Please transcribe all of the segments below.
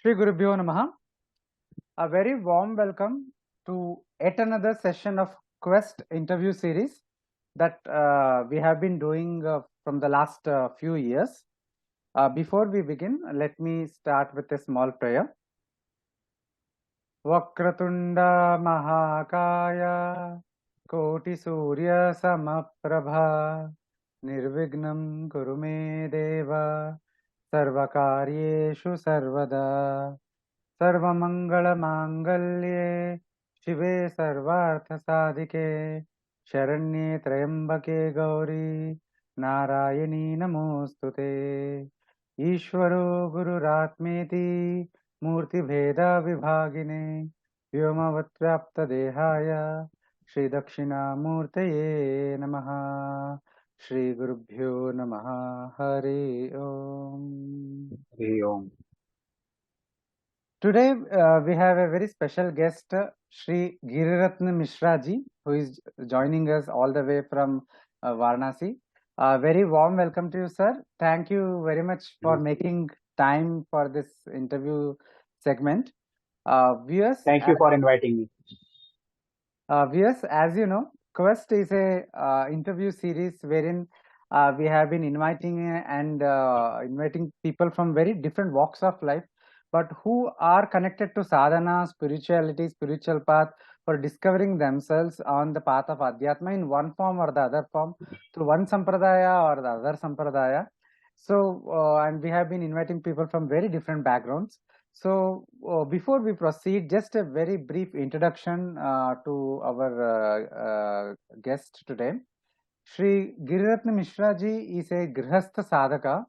Sri Gurubhyo Namaha. A very warm welcome to yet another session of Quest interview series that we have been doing from the last few years. Before we begin, let me start with a small prayer. Vakratunda Mahakaya Koti Surya Samaprabha Nirvignam Kurume Deva Sarvakaryeshu Sarvada सर्वमंगलमांगल्ये शिवे सर्वार्थसाधिके शरण्ये त्र्यंबके गौरी नारायणी नमोस्तुते ईश्वरो गुरुरात्मेति मूर्तिभेदविभागिने व्योमवद्व्याप्तदेहाय श्रीदक्षिणामूर्तये नमः श्रीगुरुभ्यो नमः हरि ओम. Hरि Om. Today we have a very special guest, Sri Giriratna Mishra ji, who is joining us all the way from Varanasi. Very warm welcome to you, sir. Thank you very much for making time for this interview segment. Viewers, Thank you for inviting me. Viewers, as you know, Quest is a interview series wherein we have been inviting inviting people from very different walks of life, but who are connected to sadhana, spirituality, spiritual path for discovering themselves on the path of Adhyatma in one form or the other form, through one sampradaya or the other sampradaya. So, and we have been inviting people from very different backgrounds. So, before we proceed, just a very brief introduction to our guest today. Sri Giriratna Mishra ji is a Grihastha Sadhaka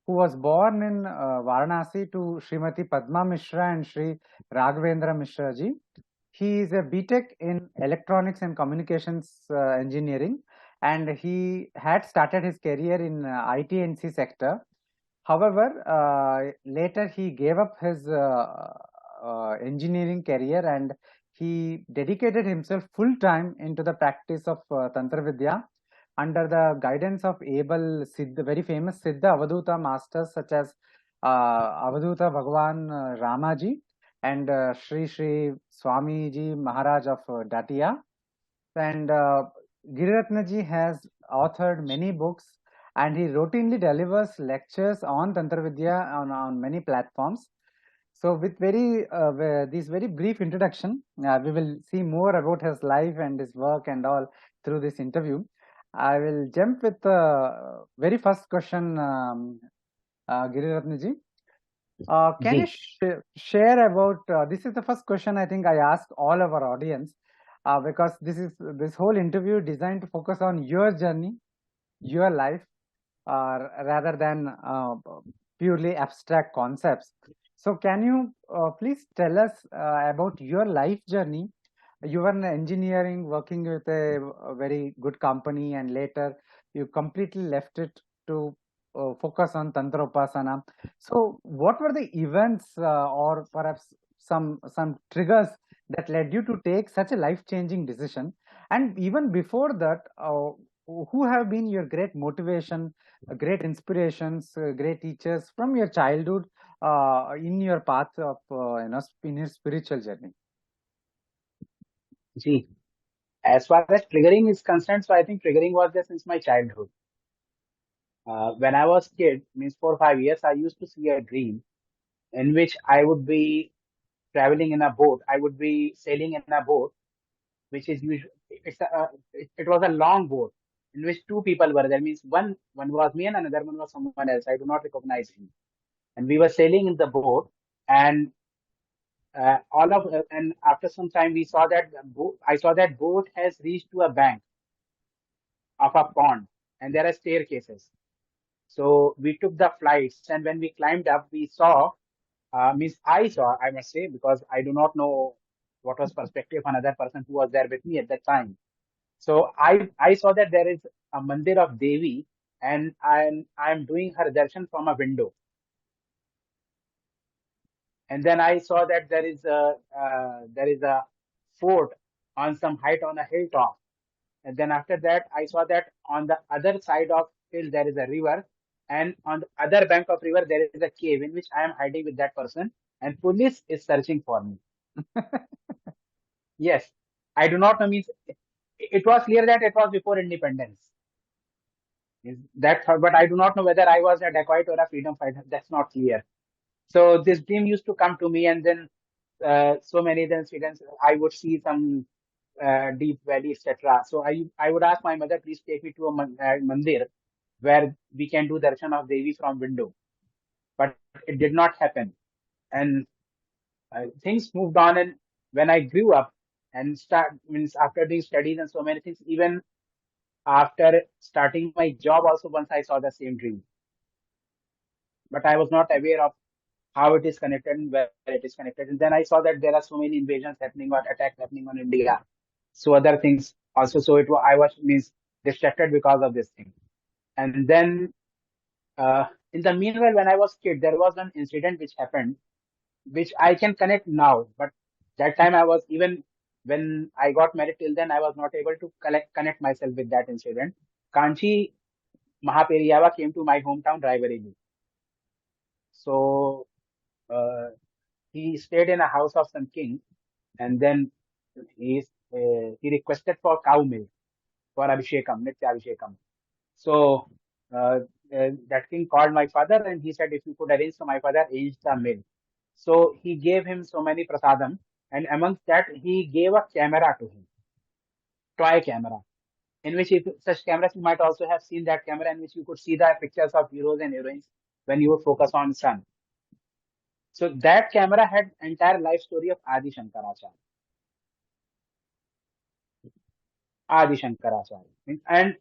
who was born in Varanasi to Srimati Padma Mishra and Sri Raghavendra Mishra ji. He is a BTech in Electronics and Communications Engineering, and he had started his career in IT&C sector. However, later he gave up his engineering career and he dedicated himself full time into the practice of Tantra Vidya under the guidance of able Siddha, very famous Siddha Avaduta masters such as Avaduta Bhagwan Ramaji and Sri Sri Swamiji Maharaj of Datia. And Giriratna ji has authored many books and he routinely delivers lectures on Tantra Vidya on many platforms. So with this very brief introduction, we will see more about his life and his work and all through this interview. I will jump with the very first question, Giriratna ji. Can you share about, this is the first question I think I ask all of our audience, because this whole interview designed to focus on your journey, your life, rather than purely abstract concepts. So can you please tell us about your life journey? You were in engineering, working with a very good company, and later you completely left it to focus on Tantra Upasana. So what were the events or perhaps some triggers that led you to take such a life-changing decision? And even before that, who have been your great motivation, great inspirations, great teachers from your childhood in your path of in your spiritual journey? Ji. As far as triggering is concerned, so I think triggering was there since my childhood. When I was kid, means 4 or 5 years, I used to see a dream in which I would be traveling in a boat. I would be sailing in a boat, which is usually it was a long boat in which two people were there. Means one was me and another one was someone else. I do not recognize him. And we were sailing in the boat, and and after some time we saw that I saw that boat has reached to a bank of a pond, and there are staircases. So we took the flights, and when we climbed up, we saw, I must say, because I do not know what was perspective of another person who was there with me at that time. So I saw that there is a mandir of Devi, and I'm doing her darshan from a window. And then I saw that there is a fort on some height on a hilltop. And then after that, I saw that on the other side of hill there is a river, and on the other bank of river there is a cave in which I am hiding with that person. and police is searching for me. Yes, I do not know. Means it was clear that it was before independence. Is that, but I do not know whether I was a dacoit or a freedom fighter. That's not clear. So this dream used to come to me, and then so many incidents. I would see some deep valley, etc. So I would ask my mother, please take me to a mandir where we can do darshan of Devi from window. But it did not happen, and things moved on. And when I grew up and start means after doing studies and so many things, even after starting my job, also once I saw the same dream, but I was not aware of how it is connected and where it is connected. And then I saw that there are so many invasions happening or attacks happening on India. So other things also. So I was means distracted because of this thing. And then in the meanwhile, when I was kid, there was an incident which happened, which I can connect now. But that time I was even when I got married till then, I was not able to connect myself with that incident. Kanchi Mahaperiyava came to my hometown, Raebareli. So uh, he stayed in a house of some king, and then he requested for cow milk for Abhishekam, Nitya Abhishekam. So that king called my father, and he said, if you could arrange, so my father arranged the milk. So he gave him so many prasadam, and amongst that he gave a camera to him, toy camera, in which if such cameras you might also have seen that camera in which you could see the pictures of heroes and heroines when you would focus on sun. So that camera had entire life story of Adi Shankaracharya. Adi Shankaracharya. And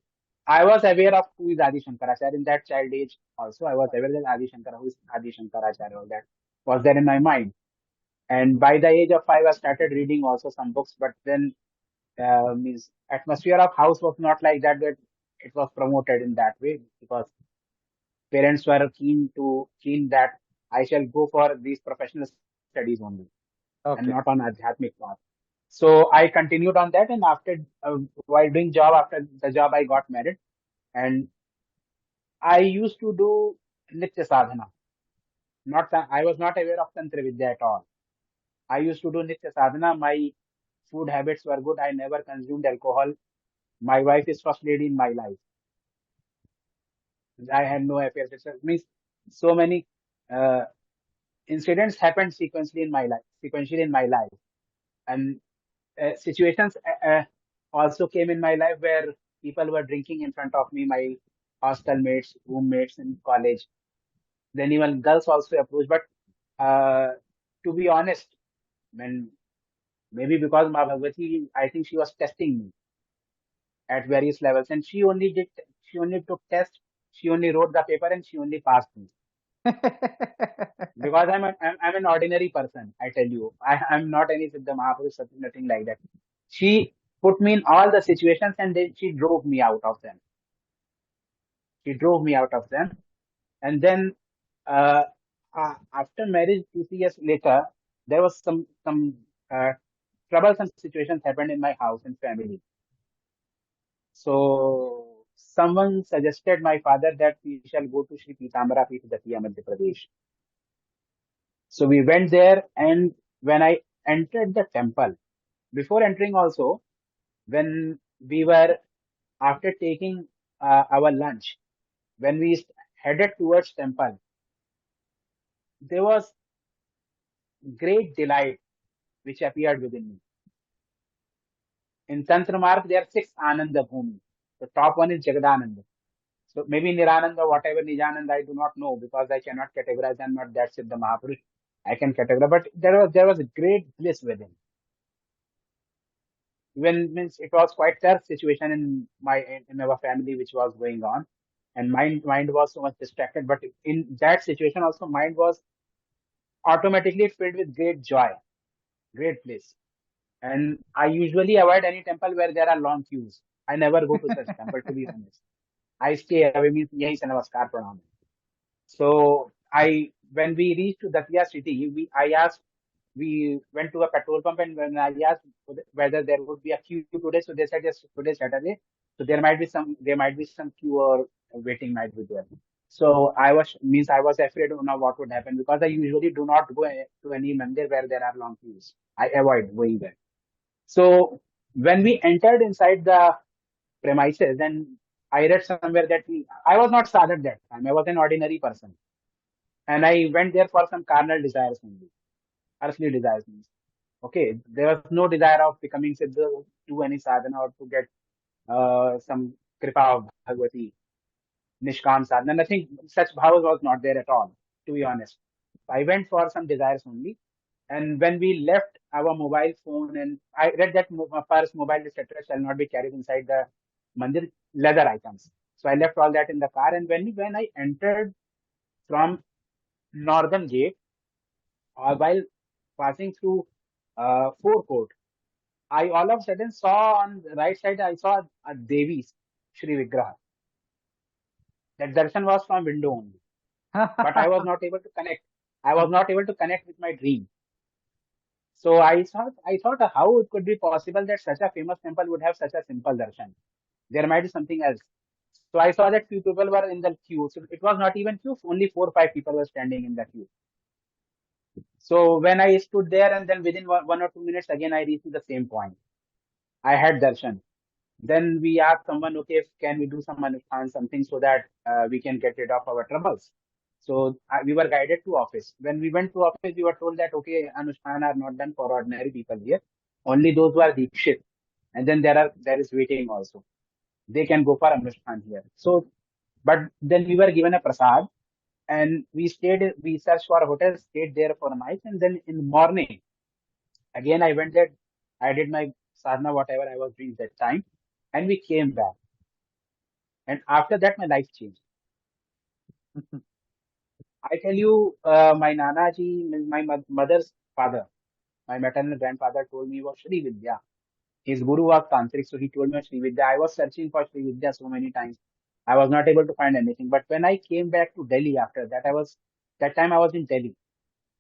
I was aware of who is Adi Shankaracharya in that child age also. I was aware that who is Adi Shankaracharya, all that was there in my mind. And by the age of 5, I started reading also some books, but then means atmosphere of house was not like that, that it was promoted in that way, because parents were keen that I shall go for these professional studies only and Okay. not on Adhyatmic path. So I continued on that, and after while doing job, after the job, I got married, and I used to do Nitya Sadhana. I was not aware of Tantra Vidya at all. I used to do Nitya Sadhana. My food habits were good. I never consumed alcohol. My wife is first lady in my life. I had no affairs. It means so many uh, incidents happened sequentially in my life, and situations also came in my life where people were drinking in front of me, my hostel mates, roommates in college. Then even girls also approached. But uh, to be honest, when maybe because Ma Bhagwati, I think she was testing me at various levels, and she only took test, she only wrote the paper, and she only passed me. Because I'm an ordinary person, I tell you. I'm not any Siddha Mahapurush, nothing like that. She put me in all the situations, and then she drove me out of them. She drove me out of them. And then uh, after marriage, 2 3 years later, there was some troublesome situations happened in my house and family. So someone suggested my father that we shall go to Sri Pitambara Peeth Datia, Madhya Pradesh. So we went there, and when I entered the temple, before entering also, when we were after taking our lunch, when we headed towards temple, there was great delight which appeared within me. In Tantra Mark, there are 6 Ananda Bhumi. The top one is Jagadananda. So maybe Nirananda, whatever Nijananda, I do not know, because I cannot categorize. I'm not that Siddha Mahapurush. I can categorize, but there was a great bliss within. Even means it was quite tough situation in our family which was going on, and mind was so much distracted. But in that situation also, mind was automatically filled with great joy, great bliss. And I usually avoid any temple where there are long queues. I never go to such temple, to be honest. I stay away, means yahi se namaskar pranam. So when we reached to Datia city, we went to a petrol pump, and when I asked whether there would be a queue today, so they said yes, today is Saturday, so there might be some queue or waiting might be there. So I was afraid of now what would happen, because I usually do not go to any mandir where there are long queues. I avoid going there. So when we entered inside the premises, and I read somewhere that I was not sadhak that time. I was an ordinary person, and I went there for some carnal desires only, earthly desires. Means. Okay, there was no desire of becoming siddha, do any sadhana, or to get some kripa of Bhagavati, Nishkam sadhana. Nothing such bhav was not there at all, to be honest. I went for some desires only. And when we left our mobile phone, and I read that purse, mobile, etc., shall not be carried inside the mandir, leather items. So I left all that in the car. And when I entered from northern gate, while passing through forecourt, I all of a sudden saw on the right side, I saw a Devi Sri Vigraha. That darshan was from window only, but I was not able to connect. I was not able to connect with my dream. So I thought how it could be possible that such a famous temple would have such a simple darshan. There might be something else. So I saw that few people were in the queue. So it was not even queue, only 4 or 5 people were standing in the queue. So when I stood there, and then within 1 or 2 minutes, again I reached to the same point. I had darshan. Then we asked someone, okay, can we do some anushthan, something, so that we can get rid of our troubles. So we were guided to office. When we went to office, we were told that, okay, anushthan are not done for ordinary people here. Only those who are deekshit. And then there is waiting also. They can go for anushthan here. So, but then we were given a prasad, and we searched for a hotel, stayed there for a night, and then in the morning, again I went there, I did my sadhana, whatever I was doing that time, and we came back. And after that, my life changed. I tell you, my Nanaji, my mother's father, my maternal grandfather told me about Sri Vidya. His guru was Tantric, so he told me Sri Vidya. I was searching for Sri Vidya so many times. I was not able to find anything. But when I came back to Delhi after that, that time I was in Delhi.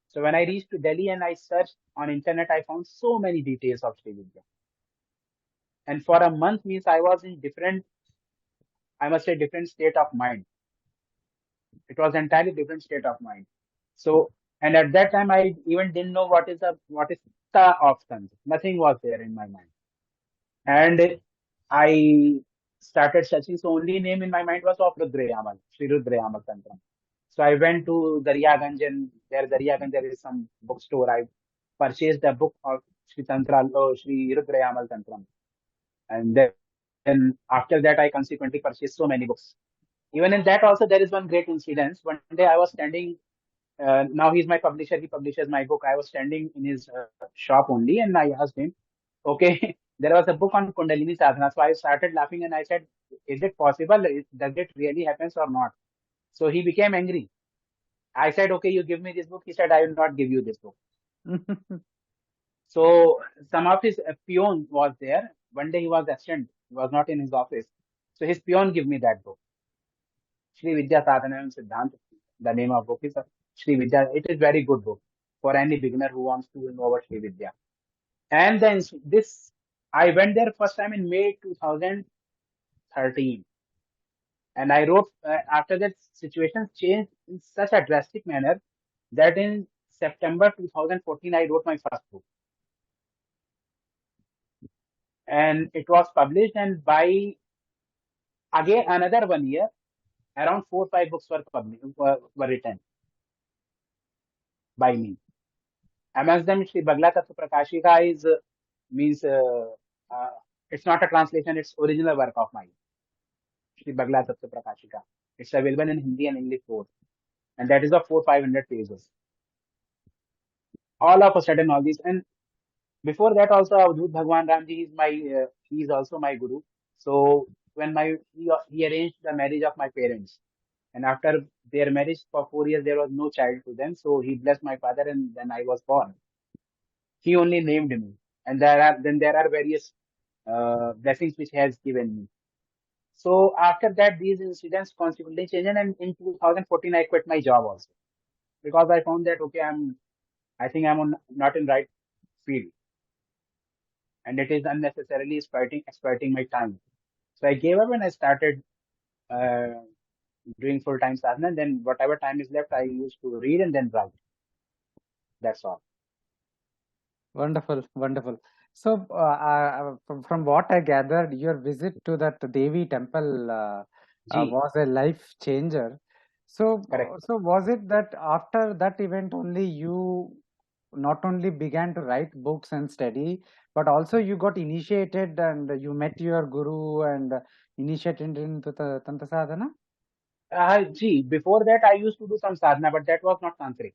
So when I reached to Delhi and I searched on internet, I found so many details of Sri Vidya. And for a month means I was in different, I must say, different state of mind. It was entirely different state of mind. So, and at that time, I even didn't know what is the options. Nothing was there in my mind. And I started searching. So only name in my mind was of Rudrayamal, Sri Rudrayamal Tantram. So I went to Daryaganj, and Daryaganj, there is some bookstore. I purchased the book of Sri Rudrayamal Tantram. And then after that, I consequently purchased so many books. Even in that also, there is one great incident. One day I was standing, now he's my publisher, he publishes my book. I was standing in his shop only, and I asked him, okay, there was a book on Kundalini Sadhana. So I started laughing, and I said, is it possible? Does it really happens or not? So he became angry. I said, okay, you give me this book. He said, I will not give you this book. So some of his peon was there. One day he was absent. He was not in his office. So his peon give me that book. Sri Vidya Sadhana and Siddhant. The name of book is Sri Vidya. It is very good book for any beginner who wants to know about Sri Vidya. And then this, I went there first time in May 2013, and I wrote after that situation changed in such a drastic manner that in September 2014 I wrote my first book, and it was published. And by again another 1 year, around 4 or 5 books were published, were written by me. Amongst them, Shri Bagla Tattva Prakashika is means uh, it's not a translation; it's original work of mine. Shri Bagla Tattva Prakashika. It's available in Hindi and English both, and that is of 400 or 500 pages. All of a sudden, all these, and before that also, Avadhut Bhagwan Ramji is he is also my guru. So when he arranged the marriage of my parents, and after their marriage for 4 years, there was no child to them. So he blessed my father, and then I was born. He only named me, and there are various blessings which he has given me. So after that, these incidents consequently changed, and in 2014, I quit my job also, because I found that okay, I think I'm not in right field, and it is unnecessarily exploiting my time. So I gave up, and I started uh, doing full-time sadhana. And then whatever time is left, I used to read and then write. That's all. Wonderful, wonderful. So, from what I gathered, your visit to that Devi temple G. was a life changer. So, Correct. so was it that after that event only you not only began to write books and study, but also you got initiated and you met your guru and initiated into the Tantra sadhana? G. Before that, I used to do some sadhana, but that was not tantric.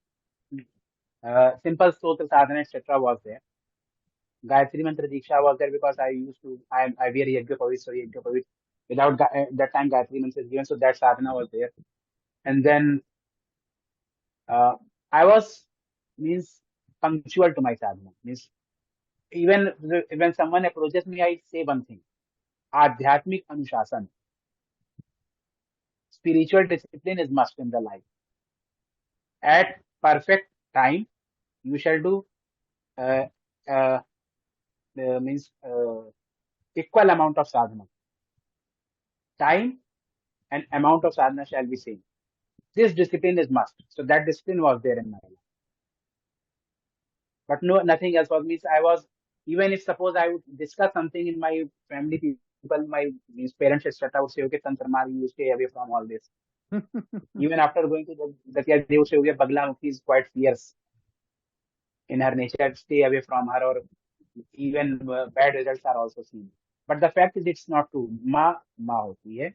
Simple stotra sadhana, etc. was there. Gayatri Mantra Diksha was there because I wear Yajna Pavit, so Yajna Pavit. Without that time, Gayatri Mantra is given, so that sadhana was there. And then uh, I was, means, punctual to my sadhana. Means, even when someone approaches me, I say one thing: Adhyatmik Anushasan, spiritual discipline is must in the life. At perfect time, you shall do uh, uh, means equal amount of sadhana. Time and amount of sadhana shall be same. This discipline is must. So that discipline was there in my life. But no, nothing else was, means I was, even if suppose I would discuss something in my family people, my means parents, etc., would say, okay, Tantra you stay away from all this. Even after going to the care, they would say, okay, Baglamukhi is quite fierce in her nature, stay away from her, or even bad results are also seen. But the fact is, it's not true. Ma hoti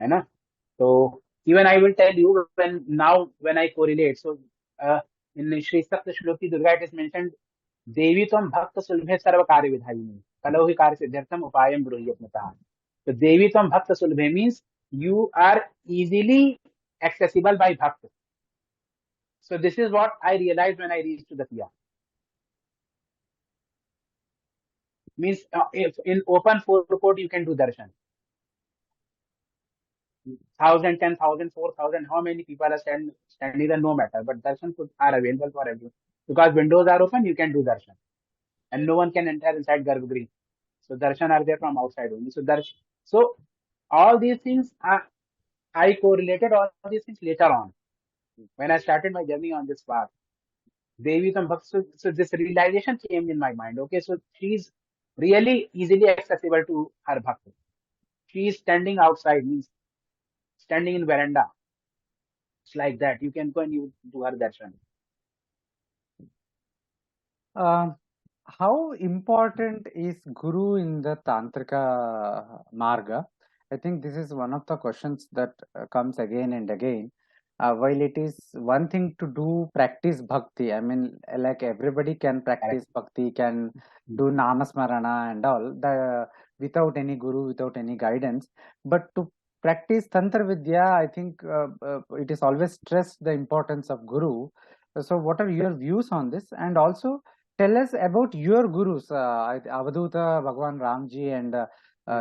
hai na? So even I will tell you, when I correlate. So uh, in Shri Sapta Shloki Durga, it is mentioned, Devi tvam bhakta sulbhe sarva karya vidhayini kalohi karya siddhartham upayam bruhyatmataha. So Devi tvam bhakta sulbhe means you are easily accessible by bhakta. So this is what I realized when I reached to the Piya. Means if in open forecourt you can do darshan. 1,000, 10,000, 4,000, how many people are standing there, no matter. But darshan are available for everyone. Because windows are open, you can do darshan. And no one can enter inside Garbhagriha. So darshan are there from outside only. So all these things I correlated all these things later on when I started my journey on this path. Devi Tam Bhakt, so this realization came in my mind. Okay, so she's really easily accessible to her bhakt. She is standing outside, means standing in veranda. It's like that. You can go and you do her darshan. Uh, how important is Guru in the Tantrika Marga? I think this is one of the questions that comes again and again. While it is one thing to do practice bhakti, I mean, like everybody can Correct. practice bhakti, can do namasmarana and all, without any guru, without any guidance. But to practice Tantra Vidya, I think it is always stressed the importance of guru. So, what are your views on this? And also, tell us about your gurus, Avaduta Bhagwan Ramji and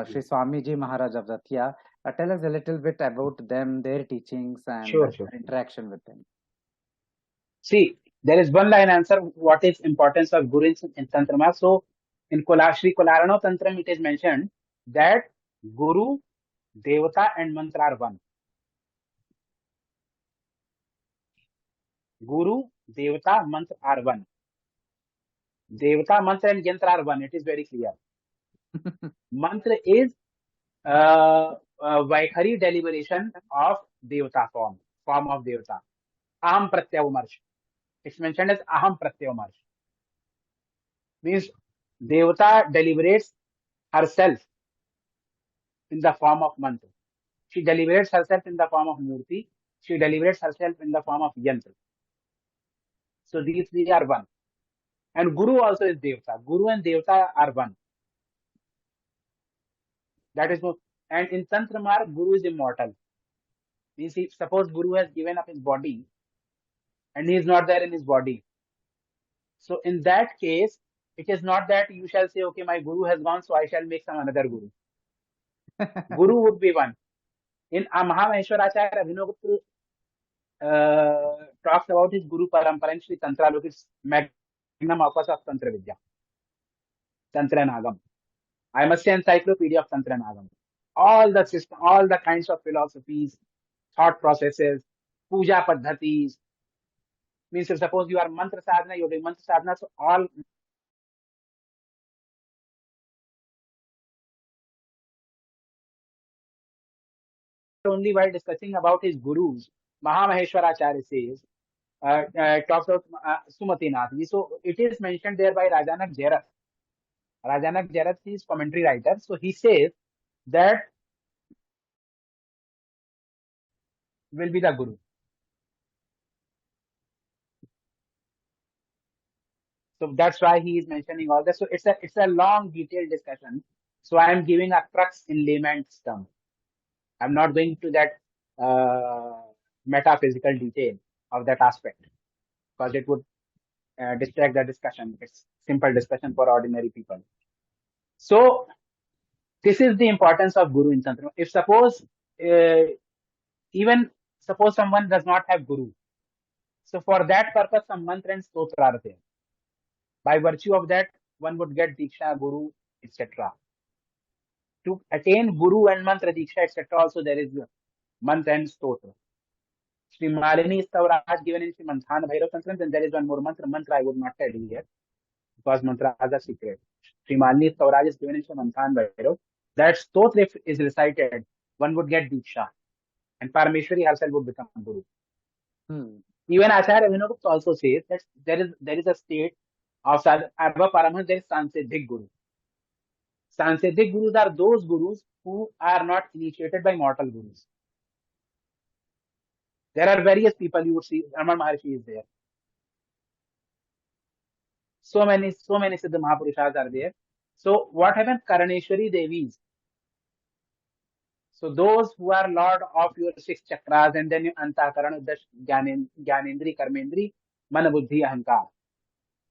Sri Mhm. Swamiji Maharaj of Zatya. Tell us a little bit about them, their teachings, and Sure, sure. your interaction with them. See, there is one line answer. What is importance of Guru in Tantra Math? So, in Shri Kolarano Tantram, it is mentioned that Guru, Devata, and Mantra are one. Guru, Devata, Mantra are one. Devata, Mantra, and Yantra are one. It is very clear. Mantra is Vaikhari deliberation of Devata form of Devata. Aham Pratyavamarsh. It's mentioned as Aham Pratyavamarsh. Means Devata deliberates herself in the form of mantra. She deliberates herself in the form of murti. She deliberates herself in the form of yantra. So these three are one. And Guru also is Devata. Guru and Devata are one. That is what. And in Tantra Marg, Guru is immortal. Means if suppose Guru has given up his body and he is not there in his body. So in that case, it is not that you shall say, okay, my Guru has gone, so I shall make some another Guru. Guru would be one. In Mahameshwaracharya Abhinavagupta talks about his Guru Parampara in Sri Tantra Lok, it's magnum opus of Tantra Vidya, Tantra and Agam. I must say encyclopedia of Tantra and Agam. All the system, all the kinds of philosophies, thought processes, puja paddhatis. Means if suppose you are mantra sadhana, you're doing mantra sadhana, so all only while discussing about his gurus, Mahamaheshwaracharya says, talks about Sumati Nath. So it is mentioned there by Rajanak Jerath. Rajanak Jerath is commentary writer. So he says that will be the guru. So that's why he is mentioning all this. So it's a long, detailed discussion. So I am giving a crux in layman's term. I'm not going to that metaphysical detail of that aspect because it would distract the discussion. It's simple discussion for ordinary people. So this is the importance of guru in Tantra. If suppose even suppose someone does not have guru, so for that purpose some mantra and stotra are there. By virtue of that, one would get diksha, guru, etc. To attain guru and mantra diksha, etc. Also there is mantra and stotra. Sri Malini Stavraj given in Sri Manthan Bhairav Tantra, and there is one more mantra. Mantra I would not tell you here because mantra is a secret. Sri Malini Stavraj is given in Sri Manthan Bhairav. That stotra if is recited, one would get diksha, and Parameshwari herself would become guru. Even Acharya Vinogupta also says that there is a state of Abha Paramahans, there is Sansiddhik Guru. Sansiddhik Gurus are those Gurus who are not initiated by mortal Gurus. There are various people you would see. Raman Maharshi is there. So many Siddha Mahapurushas are there. So what happens? Karaneshwari Devis. So those who are Lord of your 6 chakras and then your Antakaran, Udash, Gyanendri, Karmendri, Mana Buddhi, Ahankar.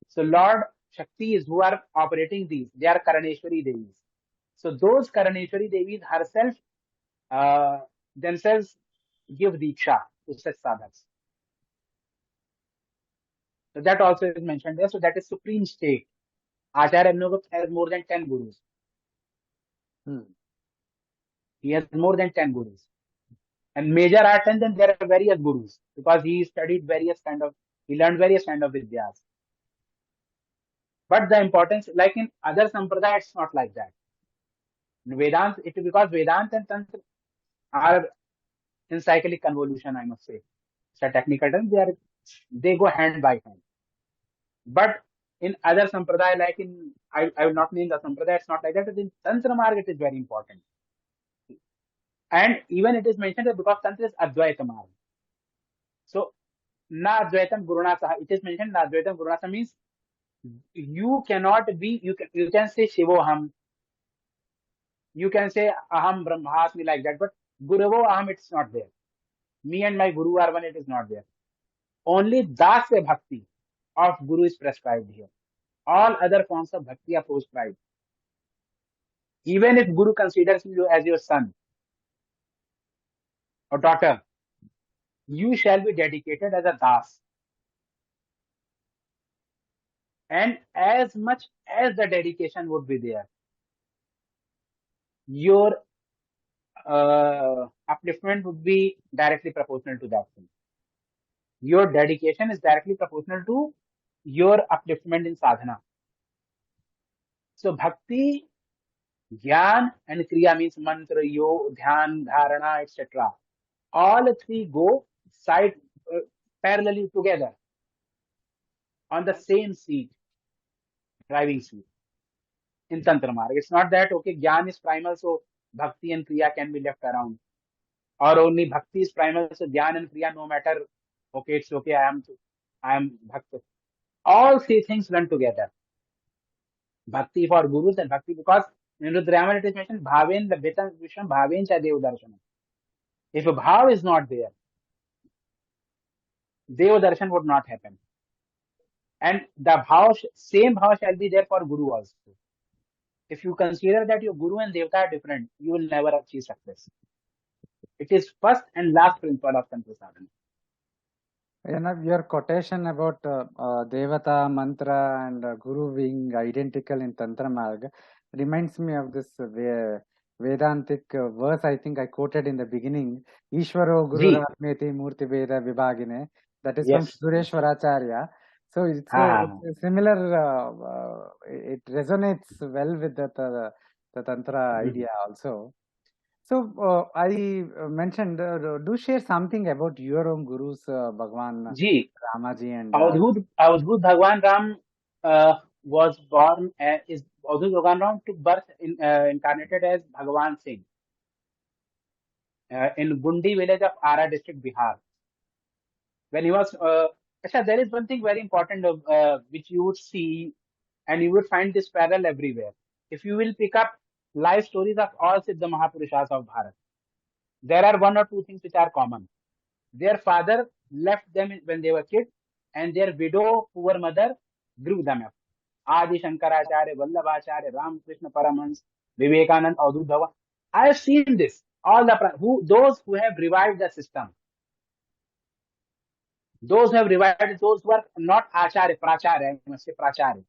So Lord Shaktis who are operating these, they are Karaneshwari Devis. So those Karaneshwari Devis herself, themselves give Diksha to such sadhaks. So that also is mentioned there. So that is supreme state. Acharya Vinogupta has more than 10 gurus. He has more than 10 gurus. And major art and then there are various gurus because he studied he learned various kind of vidyas. But the importance, like in other sampradaya, it's not like that. In Vedanta, because Vedanta and Tantra are in cyclic convolution, I must say. It's a technical term. They go hand by hand. But in other sampradaya, like I will not name the sampradaya, it's not like that. But in Tantra Marg, it is very important. And even it is mentioned that because Tantra is Advaita Marg. So, Na Advaitam Guruna Saha. It is mentioned Na Advaitam Guruna Saha means you cannot be, you can say Shivoham. You can say Aham Brahmasmi like that. But Guruvo Aham, it's not there. Me and my Guru are one, it is not there. Only Dasya Bhakti of Guru is prescribed here. All other forms of Bhakti are prescribed. Even if Guru considers you as your son or daughter, you shall be dedicated as a Das. And as much as the dedication would be there, your upliftment would be directly proportional to that thing. Your dedication is directly proportional to your upliftment in sadhana. So bhakti, jnana and kriya means mantra, yoga, dhyan, dharana, etc. All three go parallelly together on the same seat, driving seat in Tantra Marg. It's not that, okay, Gyan is primal, so Bhakti and Kriya can be left around. Or only Bhakti is primal, so Gyan and Kriya, no matter, okay, it's okay, I am Bhakti. All three things run together. Bhakti for Gurus and Bhakti because in Rudrayaman it is mentioned, Bhaven Labhitam Vishwam Bhaven Cha Dev Darshanam. If a Bhav is not there, Dev Darshan would not happen. And the same Bhav shall be there for Guru also. If you consider that your Guru and Devta are different, you will never achieve success. It is first and last principle of Tantra Sadhana. Your quotation about Devata, Mantra and Guru being identical in Tantra Marg reminds me of this Vedantic verse I think I quoted in the beginning, Ishvaro Guru ji. Ratmeti Murti Veda Vibhagine. That is from Yes. Sureshwaracharya. So it's हाँ. a similar, it resonates well with the Tantra idea also. So I mentioned, do share something about your own gurus, Bhagwan ji. Ramaji and अवधूत भगवान Ram was born is अवधूत भगवान Ram took birth incarnated as Bhagwan Singh in Gundi village of Ara district, Bihar. When he was, Asha, there is one thing very important which you would see, and you would find this parallel everywhere. If you will pick up life stories of all Siddha Mahapurushas of Bharat, there are one or two things which are common. Their father left them when they were kids, and their widow, poor mother, grew them up. Adi Shankaracharya, Vallabhacharya, Ramakrishna Paramhans, Vivekanand, Avadhut Bhagwan. I have seen this. All the those who have revived the system, those who have revived, those who are not Acharya, Pracharya, I must say Pracharya.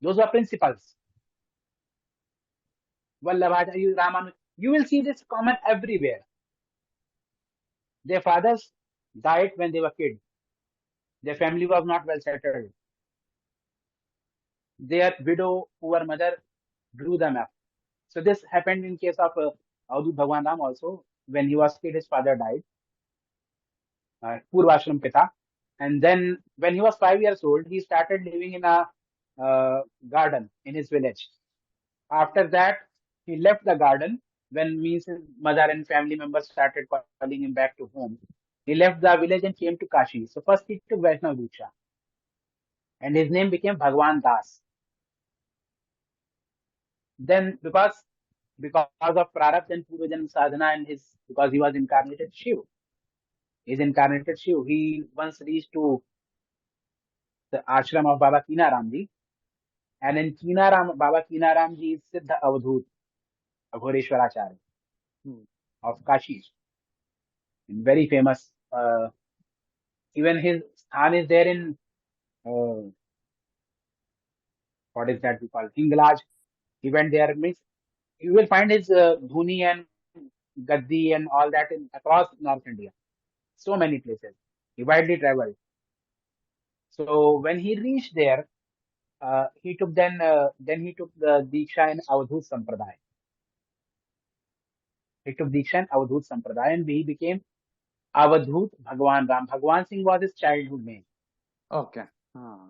Those who are principals. Vallabhacharya, Raman. You will see this common everywhere. Their fathers died when they were kids. Their family was not well settled. Their widow, poor mother, grew them up. So this happened in case of Avadhut Bhagwan Ram also. When he was kid, his father died, Purvashram Pita. And then when he was 5 years old, he started living in a garden in his village. After that, he left the garden when means his mother and family members started calling him back to home. He left the village and came to Kashi. So first he took Vaishnav Diksha and his name became Bhagwan Das. Then because of Prarabdha and Purvajan sadhana and his because he was incarnated Shiv, he's incarnated Shiv. He once reached to the ashram of Baba Kinaram ji, and in Kinaram, Baba Kinaram ji is Siddha Avadhut Aghoreshwaracharya Hmm. of Kashi, very famous. Even his sthan is there in uh, what is that we call Hinglaj. He went there. Means you will find his dhuni and gaddi and all that in across North India. So many places. He widely traveled. So when he reached there, then he took the Diksha in Avadhut Sampradaya. He took Diksha in Avadhut Sampradaya and he became Avadhut Bhagwan Ram. Bhagwan Singh was his childhood name. Okay. Ah.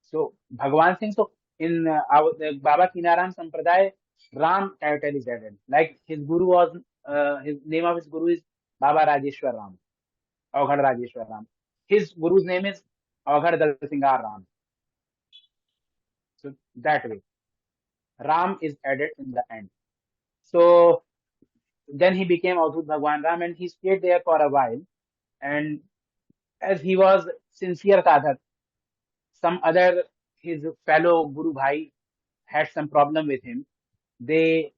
So Bhagwan Singh, so in Baba Kinaram Sampradaya, Ram title is added. Like his guru was, his name of his guru is Baba Rajeshwar Ram, Avghad Rajeshwar Ram. His guru's name is Avghad Dal Singar Ram. So that way, Ram is added in the end. So then he became Avadhut Bhagwan Ram and he stayed there for a while. And as he was sincere sadhak, some other his fellow Guru Bhai had some problem with him. They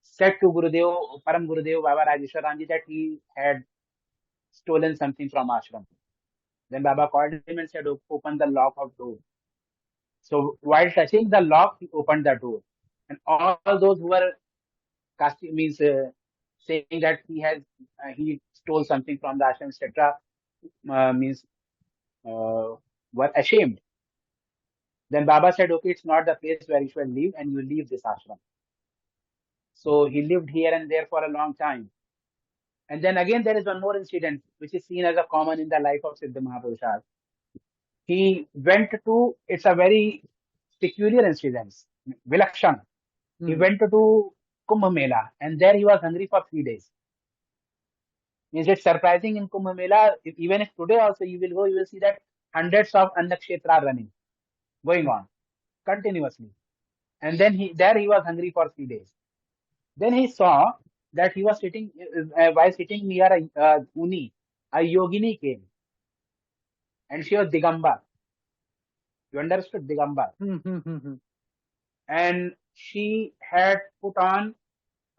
said to Gurudev, Param Gurudev Baba Rajeshwar Ramji that he had stolen something from ashram. Then Baba called him and said, open the lock of door. So while touching the lock, he opened the door. And all those who were casting means saying that he stole something from the ashram, etc. Means were ashamed. Then Baba said, okay, it's not the place where you shall live, and you leave this ashram. So he lived here and there for a long time. And then again, there is one more incident which is seen as a common in the life of Siddha Mahapurushas. He went to, it's a very peculiar incident, Vilakshan. He Hmm. went to Kumbh Mela and there he was hungry for 3 days. Means it's surprising in Kumbh Mela, even if today also you will go, you will see that hundreds of Annakshetra are running, going on continuously. And then there he was hungry for 3 days. Then he saw that he was sitting, while sitting near a Uni, a yogini came and she was Digambar. You understood Digambar? Hmm, hmm, hmm, hmm. And she had put on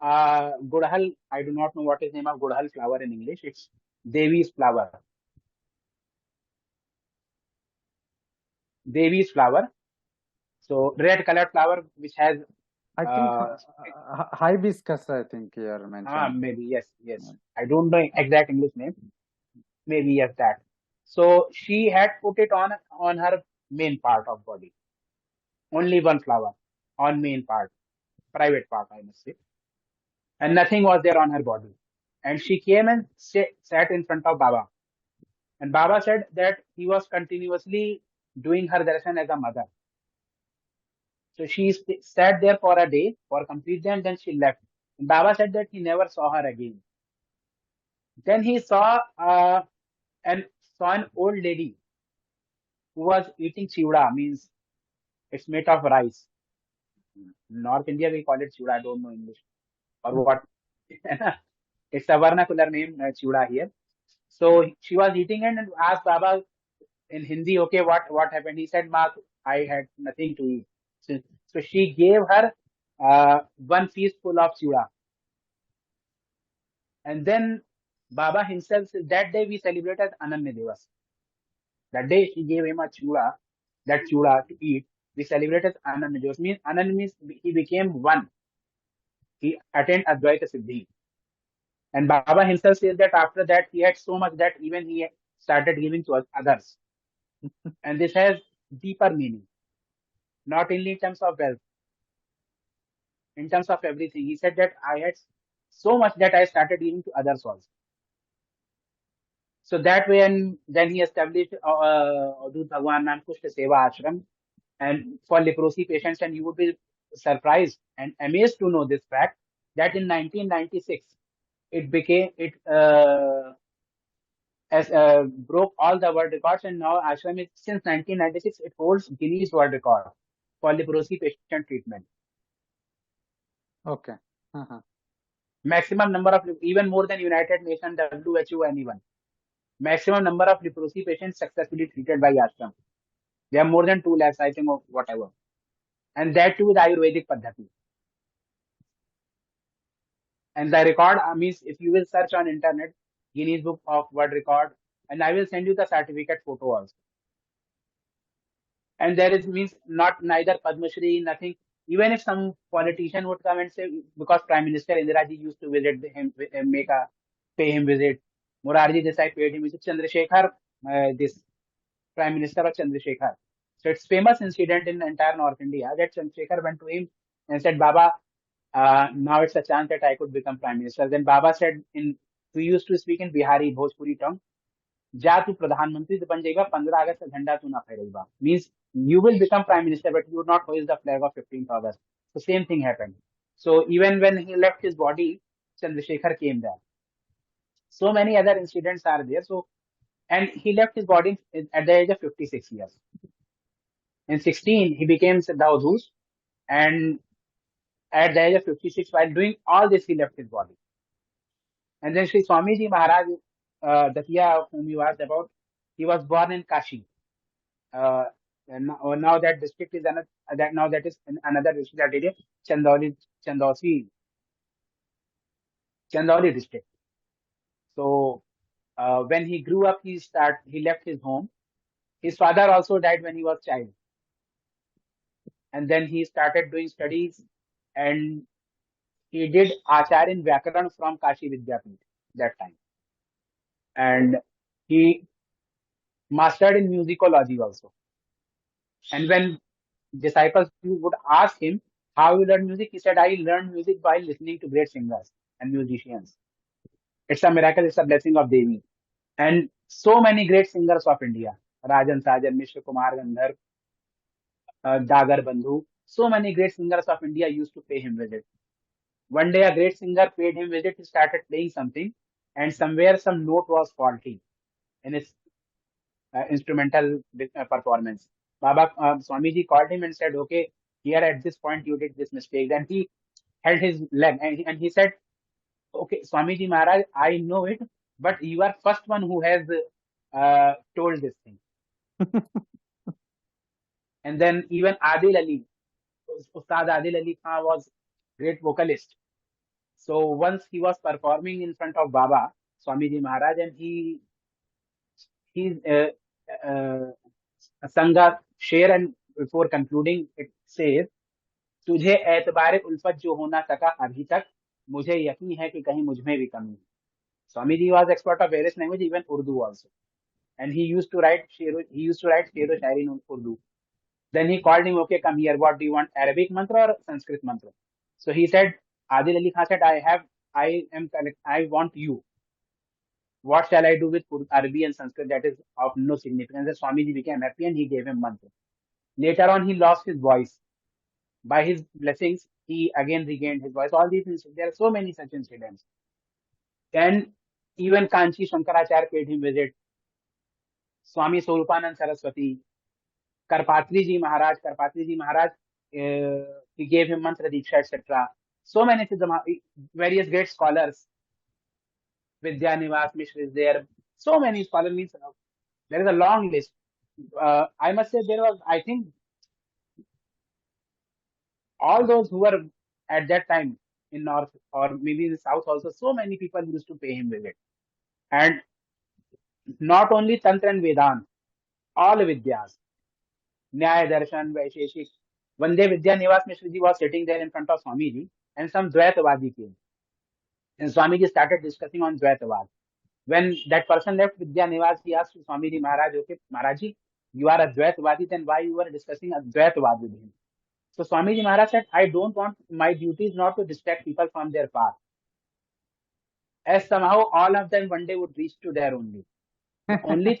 Gudhal. I do not know what is name of Gudhal flower in English. It's Devi's flower. Devi's flower. So red colored flower which has I think Uh, hibiscus, I think you are mentioning. maybe yes, yes. I don't know exact English name. Maybe yes, that. So she had put it on her main part of body. Only one flower on main part, private part, I must say, and nothing was there on her body. And she came and sat in front of Baba. And Baba said that he was continuously doing her darshan as a mother. So she sat there for a day, for a complete day, and then she left. And Baba said that he never saw her again. Then he and saw an old lady who was eating chiwda, means it's made of rice. North India we call it chiwda. I don't know English or what. It's a vernacular name, chiwda here. So she was eating it and asked Baba in Hindi, okay, what happened? He said, Ma, I had nothing to eat. So she gave her one piece full of chura. And then Baba himself said, that day we celebrated Ananya Divas. That day she gave him a chura, that chura to eat. We celebrated Ananya Divas. Means Ananya means he became one. He attained Advaita Siddhi. And Baba himself says that after that he had so much that even he started giving to others. And this has deeper meaning, not only in terms of wealth, in terms of everything. He said that I had so much that I started giving to others also. So that way, and then he established Adut Bhagwan Nam Kushta Seva Ashram, and for leprosy patients. And you would be surprised and amazed to know this fact that in 1996 it became it as broke all the world records, and now ashram is since 1996 it holds Guinness World Record for leprosy patient treatment. Okay. Uh-huh. Maximum number of, even more than United Nations, WHO, anyone. Maximum number of leprosy patients successfully treated by ashram. There are more than 2 lakhs, I think, of whatever. And that too with Ayurvedic Paddhati. And the record means if you will search on internet, Guinness Book of World Record, and I will send you the certificate photo also. And there is means not neither Padma Shri, nothing. Even if some politician would come and say, because Prime Minister Indira Ji used to visit him, pay him visit. Morarji Desai paid him visit. Chandrasekhar, this Prime Minister of Chandrasekhar. So it's famous incident in entire North India that Chandrasekhar went to him and said, Baba, now it's a chance that I could become Prime Minister. Then Baba said, we used to speak in Bihari, Bhojpuri tongue. जा तू प्रधानमंत्री तो बन जाएगा 15 अगस्त का झंडा तू ना फहराएगा means you will become prime minister but you would not hoist the flag of 15th August. So same thing happened. So even when he left his body, Chandrasekhar came there. So many other incidents are there. So and he left his body at the age of 56 years. In 16 he became Siddhavadhush, and at the age of 56 while doing all this he left his body. And then Sri Swamiji Maharaj, Datia, whom you asked about, he was born in Kashi. Now that district is another, that now that is another district, that area, Chandauli, Chandosi, Chandauli district. So when he grew up, he left his home. His father also died when he was child, and then he started doing studies, and he did Acharya in Vyakaran from Kashi Vidyapith that time, and he mastered in musicology also. And when disciples would ask him how you learn music, he said, I learned music by listening to great singers and musicians. It's a miracle, it's a blessing of Devi. And so many great singers of India, Rajan Sajan, Mishra Kumar Gandhar, Dagar Bandhu, so many great singers of India used to pay him visit. One day a great singer paid him visit, he started playing something, and somewhere some note was faulty in his instrumental performance. Baba Swamiji called him and said, okay, here at this point you did this mistake. Then he held his leg, and he said, okay, Swamiji Maharaj, I know it, but you are first one who has told this thing. And then even Adil Ali, Ustad Adil Ali Khan was great vocalist. So once he was performing in front of Baba, Swamiji Maharaj, and he sang a share, and before concluding, it says, तुझे एतबारे उल्फत जो होना सका अभी तक, मुझे यकीन है कि कहीं मुझ में भी कमी है. Swami ji was expert of various language, even Urdu also, and he used to write shero shairi in Urdu. Then he called him, okay, come here. What do you want, Arabic mantra or Sanskrit mantra? So he said, Adil Ali Khan said, I want you. What shall I do with Arabic and Sanskrit? That is of no significance. And Swami ji became happy and he gave him mantra. Later on, he lost his voice. By his blessings, he again regained his voice. All these things, there are so many such incidents. And even Kanchi Shankaracharya paid him visit. Swami Swarupanand Saraswati, Karpatri ji Maharaj, he gave him mantra diksha, etc. So many various great scholars. Vidya Nivas Mishra is there. So many scholars means there is a long list. I must say there was, I think, all those who were at that time in North or maybe in the South also, so many people used to pay him visit. And not only Tantra and Vedant, all Vidyas, Nyaya Darshan, Vaisheshik. One day Vidya Nivas Mishra ji was sitting there in front of Swamiji and some Dvaitavadi came. And Swamiji started discussing on Dvaitavad. When that person left Vidya Nivas, he asked Swamiji Maharaj, okay, Maharaji, you are a Dvaitavadi, then why you were discussing a Dvaitavad with him? So Swamiji Maharaj said, I don't want, my duty is not to distract people from their path. As somehow all of them one day would reach to there only. The only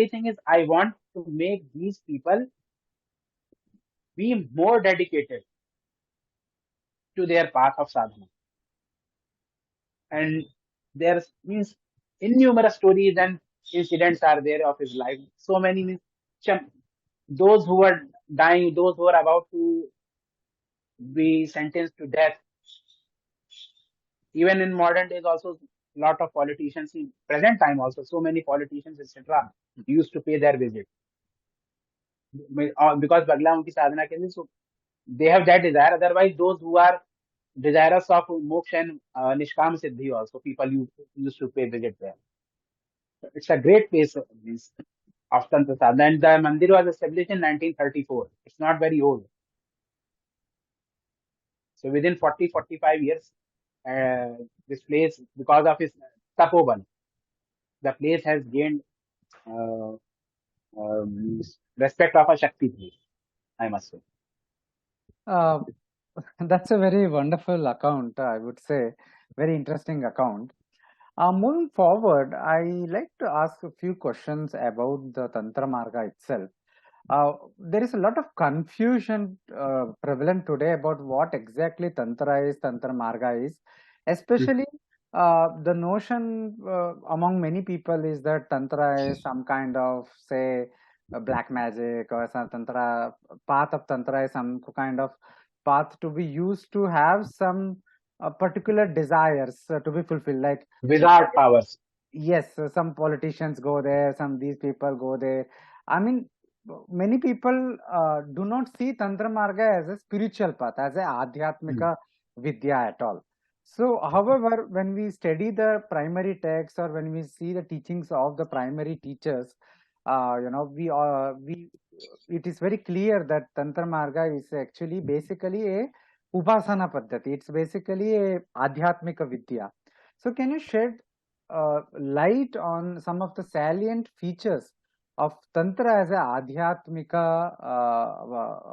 thing is I want to make these people be more dedicated to their path of sadhana. And there means innumerable stories and incidents are there of his life. So many means those who were dying, those who were about to be sentenced to death. Even in modern days, also lot of politicians in present time also, so many politicians, etc., used to pay their visit because Bagla unki sadhana ke liye. So they have that desire. Otherwise, those who are desirous of moksha and nishkam siddhi also, people used to pay visit there. It's a great place of Tantra sadhana. And the mandir was established in 1934. It's not very old. So within 45 years, this place, because of his tapoban, the place has gained uh, respect of a Shakti place, I must say. Uh, that's a very wonderful account, I would say. Very interesting account. Moving forward, I like to ask a few questions about the Tantra Marga itself. There is a lot of confusion prevalent today about what exactly Tantra is, Tantra Marga is. Especially the notion among many people is that Tantra is some kind of, say, black magic, or some Tantra, path of Tantra is some kind of path to be used to have some particular desires to be fulfilled. Like, Wizard powers. yes, some politicians go there, some these people go there. I mean, many people do not see Tantra Marga as a spiritual path, as a Adhyatmika Vidya at all. So, however, when we study the primary texts or when we see the teachings of the primary teachers, we it is very clear that Tantra Marga is actually basically a Upasana Paddhati. It's basically a Adhyatmika Vidya. So, can you shed light on some of the salient features of Tantra as a Adhyatmika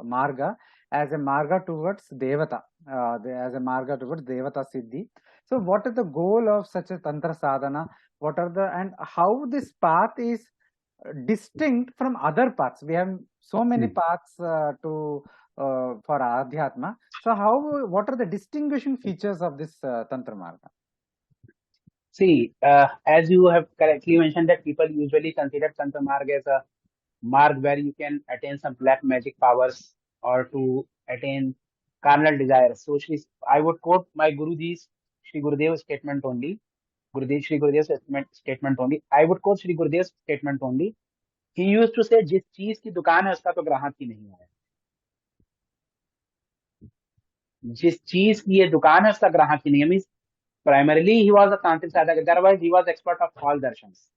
Marga, as a Marga towards Devata, as a Marga towards Devata Siddhi? So, what is the goal of such a Tantra sadhana? What are the, and how this path is distinct from other paths? We have so many paths for Adhyatma. So, what are the distinguishing features of this Tantra Marga? See, as you have correctly mentioned that people usually consider Tantra Marg as a marg where you can attain some black magic powers or to attain carnal desires. So I would quote my Guruji's Sri Gurudev's statement only. Sri Gurudev's statement only. I would quote Sri Gurudev's statement only. He used to say, जिस चीज की दुकान है उसका तो ग्राहक ही नहीं आया. जिस चीज की ये दुकान है उसका ग्राहक ही नहीं है. Means primarily he was a tantric sadhak. Otherwise he was expert of all darshans.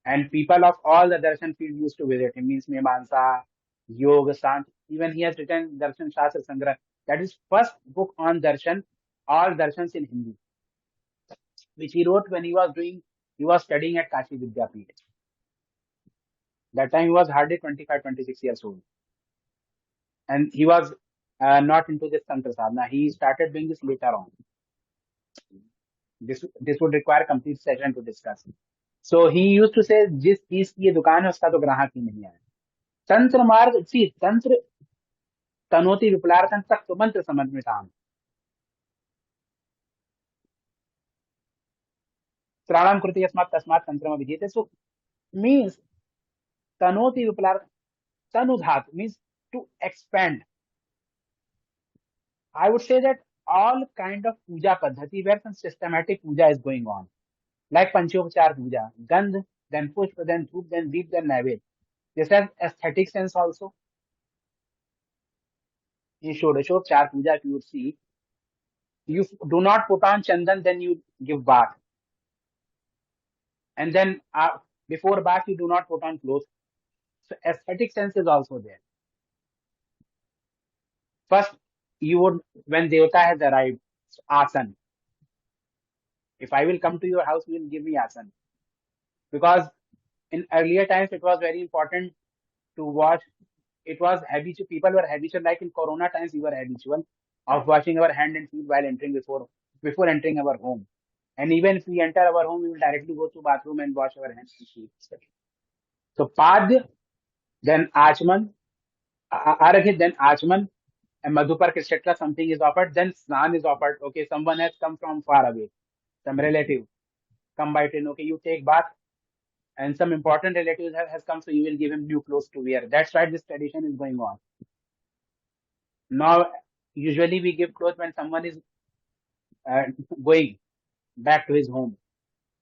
And people of all the darshan field used to visit him. Means Mimamsa, Yoga, Sant. Even he has written Darshan Shastra Sangrah. That is first book on darshan, all darshans in Hindi, which he wrote when he was studying at Kashi Vidyapith. That time he was hardly 25, 26 years old. And he was not into this Tantra sadhana. He started doing this later on. This would require complete session to discuss. So he used to say, जिस चीज की ये दुकान है उसका तो ग्राहक ही नहीं है. तंत्र मार्ग, सी तंत्र तनोति विपुलार्थं तत्व मंत्र समन्विताम त्राणाम कृति यस्मात् तस्मात् तंत्रम विधीयते. So means tanoti vipular, tanudhat means to expand. I would say that all kind of puja paddhati where some systematic puja is going on, like panchopachar puja, gandh, then pushpa, then dhub, then deep, then naivedya. This has aesthetic sense also. In Shodashopachar puja, if you would see, you do not put on chandan, then you give bath. And then before bath, you do not put on clothes. So aesthetic sense is also there. First, you would, when Devata has arrived, asan. If I will come to your house, you will give me asan. Because in earlier times, it was very important to wash. It was habitual. People were habitual. Like in Corona times, we were habitual of washing our hand and feet while entering before entering our home. And even if we enter our home, we will directly go to bathroom and wash our hands and feet. So Padya, then Achman, Arghya, then Achman, and Madhupark, etc. Something is offered. Then Snan is offered. Okay, someone has come from far away, some relative come by train. Okay, you take bath, and some important relatives has come, so you will give him new clothes to wear. That's why this tradition is going on. Now, usually we give clothes when someone is uh, going back to his home.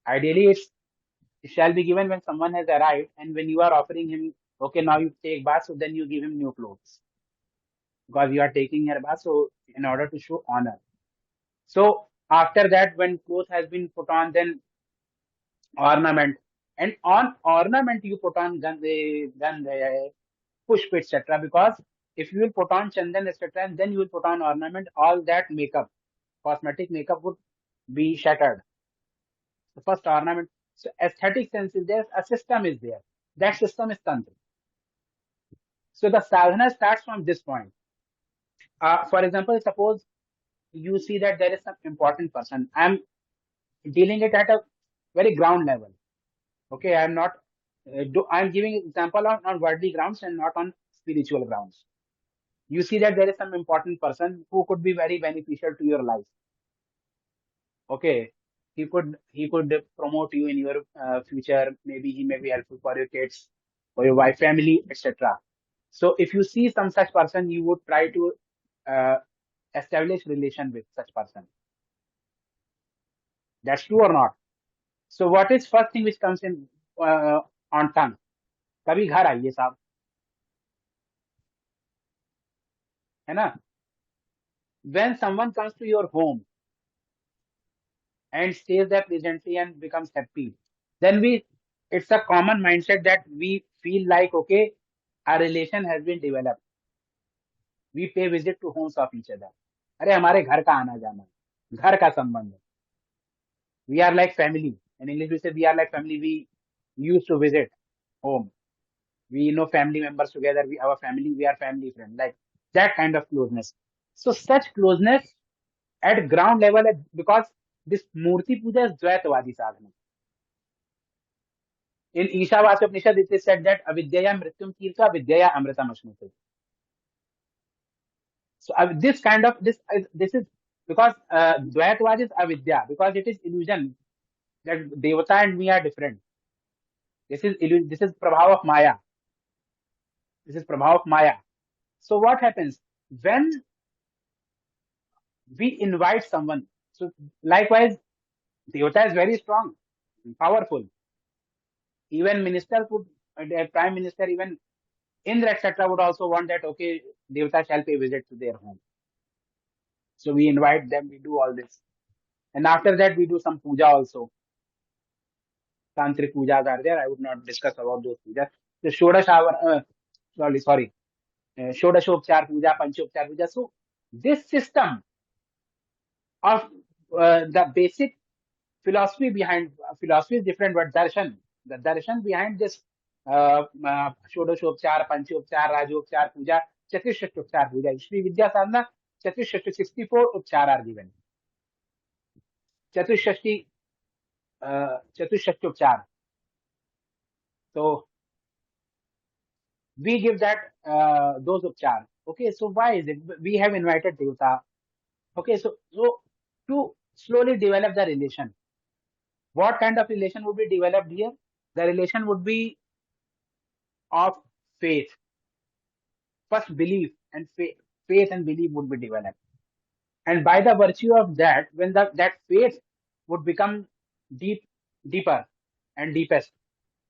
Ideally, it shall be given when someone has arrived, and when you are offering him, okay, now you take bath, so then you give him new clothes because you are taking your bath. So, in order to show honor. So, after that, when clothes has been put on, then ornament, and on ornament you put on gandhe, pushp, etc. Because if you will put on chandan, etc., and then you will put on ornament, all that makeup, cosmetic makeup would be shattered. The first ornament. So aesthetic sense is there, a system is there. That system is tantra. So the sadhana starts from this point. For example, suppose you see that there is some important person. I'm dealing it at a very ground level. Okay, I'm not. I'm giving example on worldly grounds and not on spiritual grounds. You see that there is some important person who could be very beneficial to your life. Okay, he could promote you in your future. Maybe he may be helpful for your kids, for your wife, family, etc. So if you see some such person, you would try to uh, establish relation with such person. That's true or not? So what is first thing which comes in on tongue? कभी घर आइए साहब, है ना? When someone comes to your home and stays there pleasantly and becomes happy, then it's a common mindset that we feel like, okay, our relation has been developed. We pay visit to homes of each other. अरे हमारे घर का आना जाना, घर का संबंध है. We are like family. In English we say we are like family. We used to visit home. We know family members together. Our family, we are family friends. Like that kind of closeness. So such closeness at ground level, because this Murti Puja is Dvaitvadi sadhana. In Ishavasya Upanishad, it is said that avidyaya mrityum tirtha avidyaya amritam ashnute. So this is because Dvaitvad is avidya, because it is illusion that Devata and me are different. This is prabhav of Maya. This is prabhav of Maya. So what happens when we invite someone? So likewise, Devata is very strong, powerful. Even minister could, prime minister, even Indra, etc., would also want that, okay, Devata shall pay visit to their home. So we invite them, we do all this. And after that, we do some puja also. Tantric pujas are there. I would not discuss about those pujas. The Shodash hour, sorry. Shodashopchar Puja, Panchopchar Puja. So this system of the basic philosophy is different, but the darshan behind this Shodashopchar, Panchopchar, Rajopchar Puja, Chatushtopchar Puja, Shri Vidya Sadhana, 64 upchar are given. Chatushashti, Chatushastopchar. So we give that those upchar. Okay, so why is it we have invited Devta? Okay, so to slowly develop the relation, what kind of relation would be developed here? The relation would be of faith. First, belief and faith and belief would be developed, and by the virtue of that, when that faith would become deep, deeper, and deepest,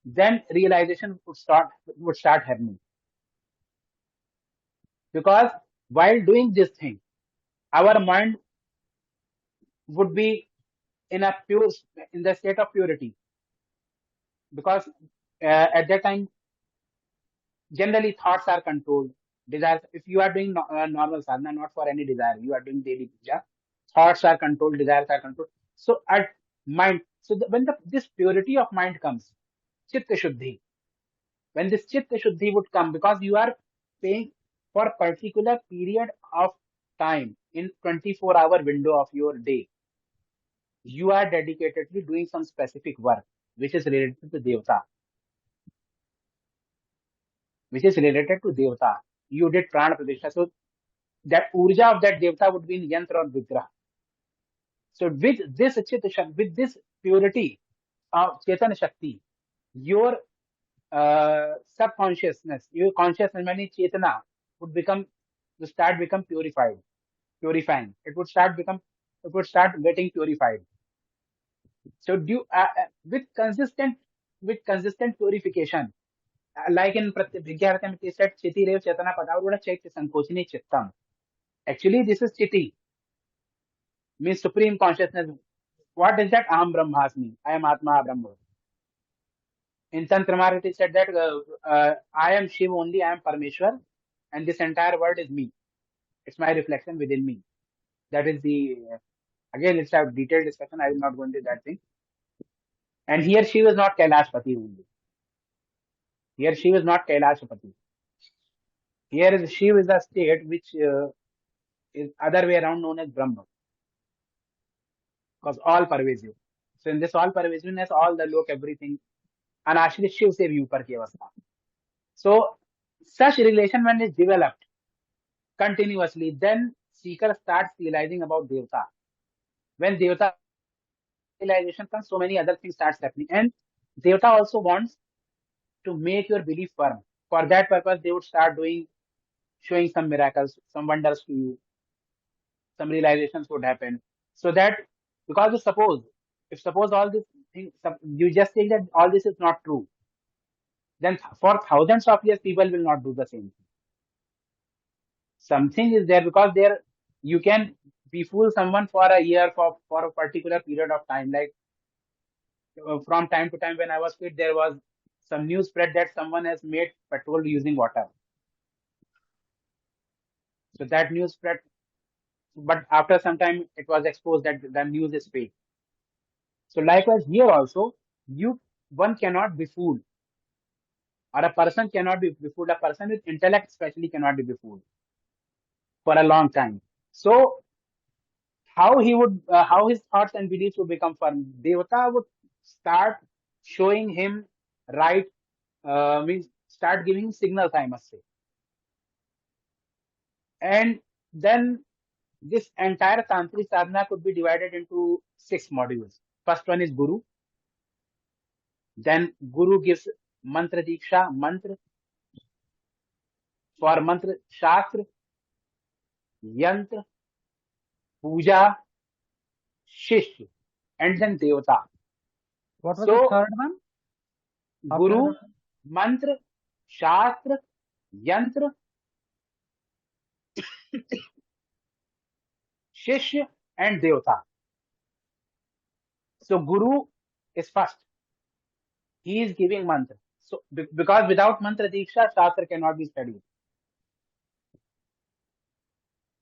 then realization would start happening. Because while doing this thing, our mind would be in a pure in the state of purity, because at that time generally thoughts are controlled, desires, if you are doing normal sadhana, not for any desire, you are doing daily puja, thoughts are controlled, desires are controlled. So at mind, so when this purity of mind comes, chitta shuddhi, when this chitta shuddhi would come, because you are paying for a particular period of time in 24-hour window of your day, you are dedicatedly doing some specific work which is related to Devata, which is related to Devata. You did prana pradesha, so that urja of that Devata would be in yantra or vigraha. So with this with this purity of Chetana Shakti, your subconsciousness, your consciousness, many Chetana would become purifying. It would start getting purified. So with consistent purification, like in Vigyartham, it is said, Chiti Rev Chetana Padavruda Chaitya Sankochini Chittam. Actually, this is Chiti, means supreme consciousness. What is that? Aham Brahmasmi. I am Atma Brahma. In Tantra Marg, it is said that I am Shiv only, I am Parmeshwar, and this entire world is me. It's my reflection within me. That is again, it's a detailed discussion. I will not go into that thing. And here Shiv is not Kailashpati only. Here Shiv is not Kailashpati. Here is Shiv is a state which is other way around known as Brahma, because all pervasive. So in this all pervasiveness, all the look, everything, अनाश्रित Shiv से भी ऊपर की अवस्था. So such relation when is developed continuously, then seeker starts realizing about Devta. When Devta realization comes, so many other things starts happening, and Devta also wants to make your belief firm. For that purpose, they would start showing some miracles, some wonders to you, some realizations would happen. So that, because if suppose all this thing, you just think that all this is not true, then for thousands of years people will not do the same thing. Something is there, because there you can befool someone for a year, for a particular period of time. Like from time to time, when I was kid, there was some news spread that someone has made petrol using water. So that news spread, but after some time it was exposed that the news is fake. So likewise here also, you one cannot be fooled, or a person cannot be befooled. A person with intellect especially cannot be befooled for a long time. So how his thoughts and beliefs would become firm? Devata would start showing him right, means start giving him signals, I must say. And then this entire tantric sadhana could be divided into 6 modules. First one is Guru. Then Guru gives mantra diksha, mantra for mantra, shastra, yantra, puja, shishya, and then devata. What was the So third one? After Guru, the mantra, shastra, yantra, shishya, and devata. So Guru is first. He is giving mantra. So because without mantra diksha, shastra cannot be studied.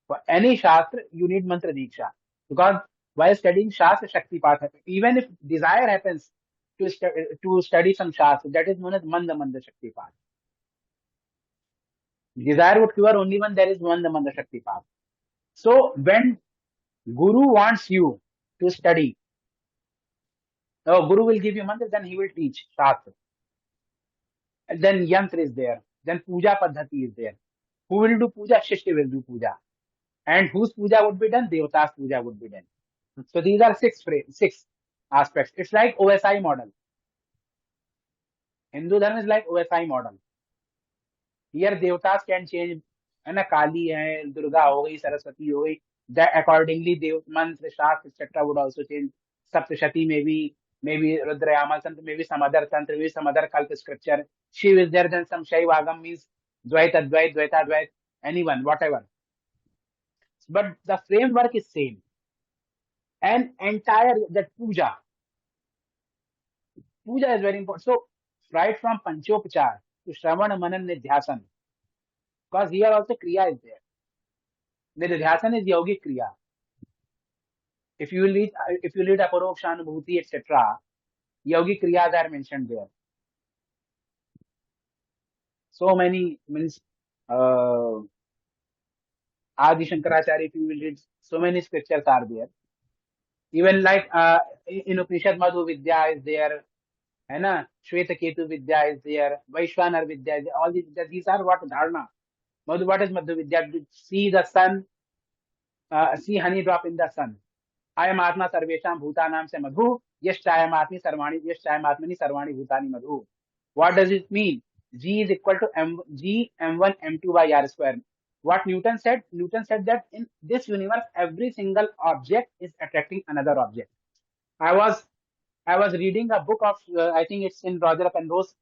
For any Shastra, you need Mantra Diksha. Because while studying Shastra, Shaktipat happens. Even if desire happens to study some Shastra, that is known as Manda Manda Shaktipat. Desire would cure only when there is Manda Manda Shaktipat. So when Guru wants you to study, Guru will give you mantra, then he will teach Shastra. And then Yantra is there. Then Puja Paddhati is there. Who will do Puja? Shishya will do Puja. And whose Puja would be done? Devata's Puja would be done. So these are six aspects. It's like OSI model. Hindu Dharma is like OSI model. Here Devatas can change. है ना, काली है, दुर्गा हो गई, सरस्वती हो गई. That accordingly, Dev mantra, shastra, etc. would also change. Saptashati maybe Rudra Yamal Tantra, maybe some other Tantra, maybe some other cult scripture. Shiv is there, then some Shaiva Agam means Dvaita, Dvaita, Dvait, anyone, whatever. But the framework is same. And entire that puja is very important. So right from Panchopachar to Shravan Manan Nidhyasan, because here also Kriya is there. Nidhyasan is yogic Kriya. If you read Aparokshanubhuti, etc., yogic Kriyas are mentioned there. So many means Adi Shankaracharya, if you will read, so many scriptures are there. Even like in Upanishad, Madhu Vidya is there, है ना, Shweta Ketu Vidya is there, Vaishwanar Vidya is there. All these are what dharana. Madhu, what is Madhu Vidya? See the sun, see honey drop in the sun. Ayam Atma Sarvesham Bhutanam se Madhu, Yashchayam Atmi Sarvani, Yashchayam Atmani Sarvani Bhutani Madhu. What does it mean? G is equal to G M1 M2 by R square. What Newton said? Newton said that in this universe, every single object is attracting another object. I was reading a book of I think it's in Roger Penrose,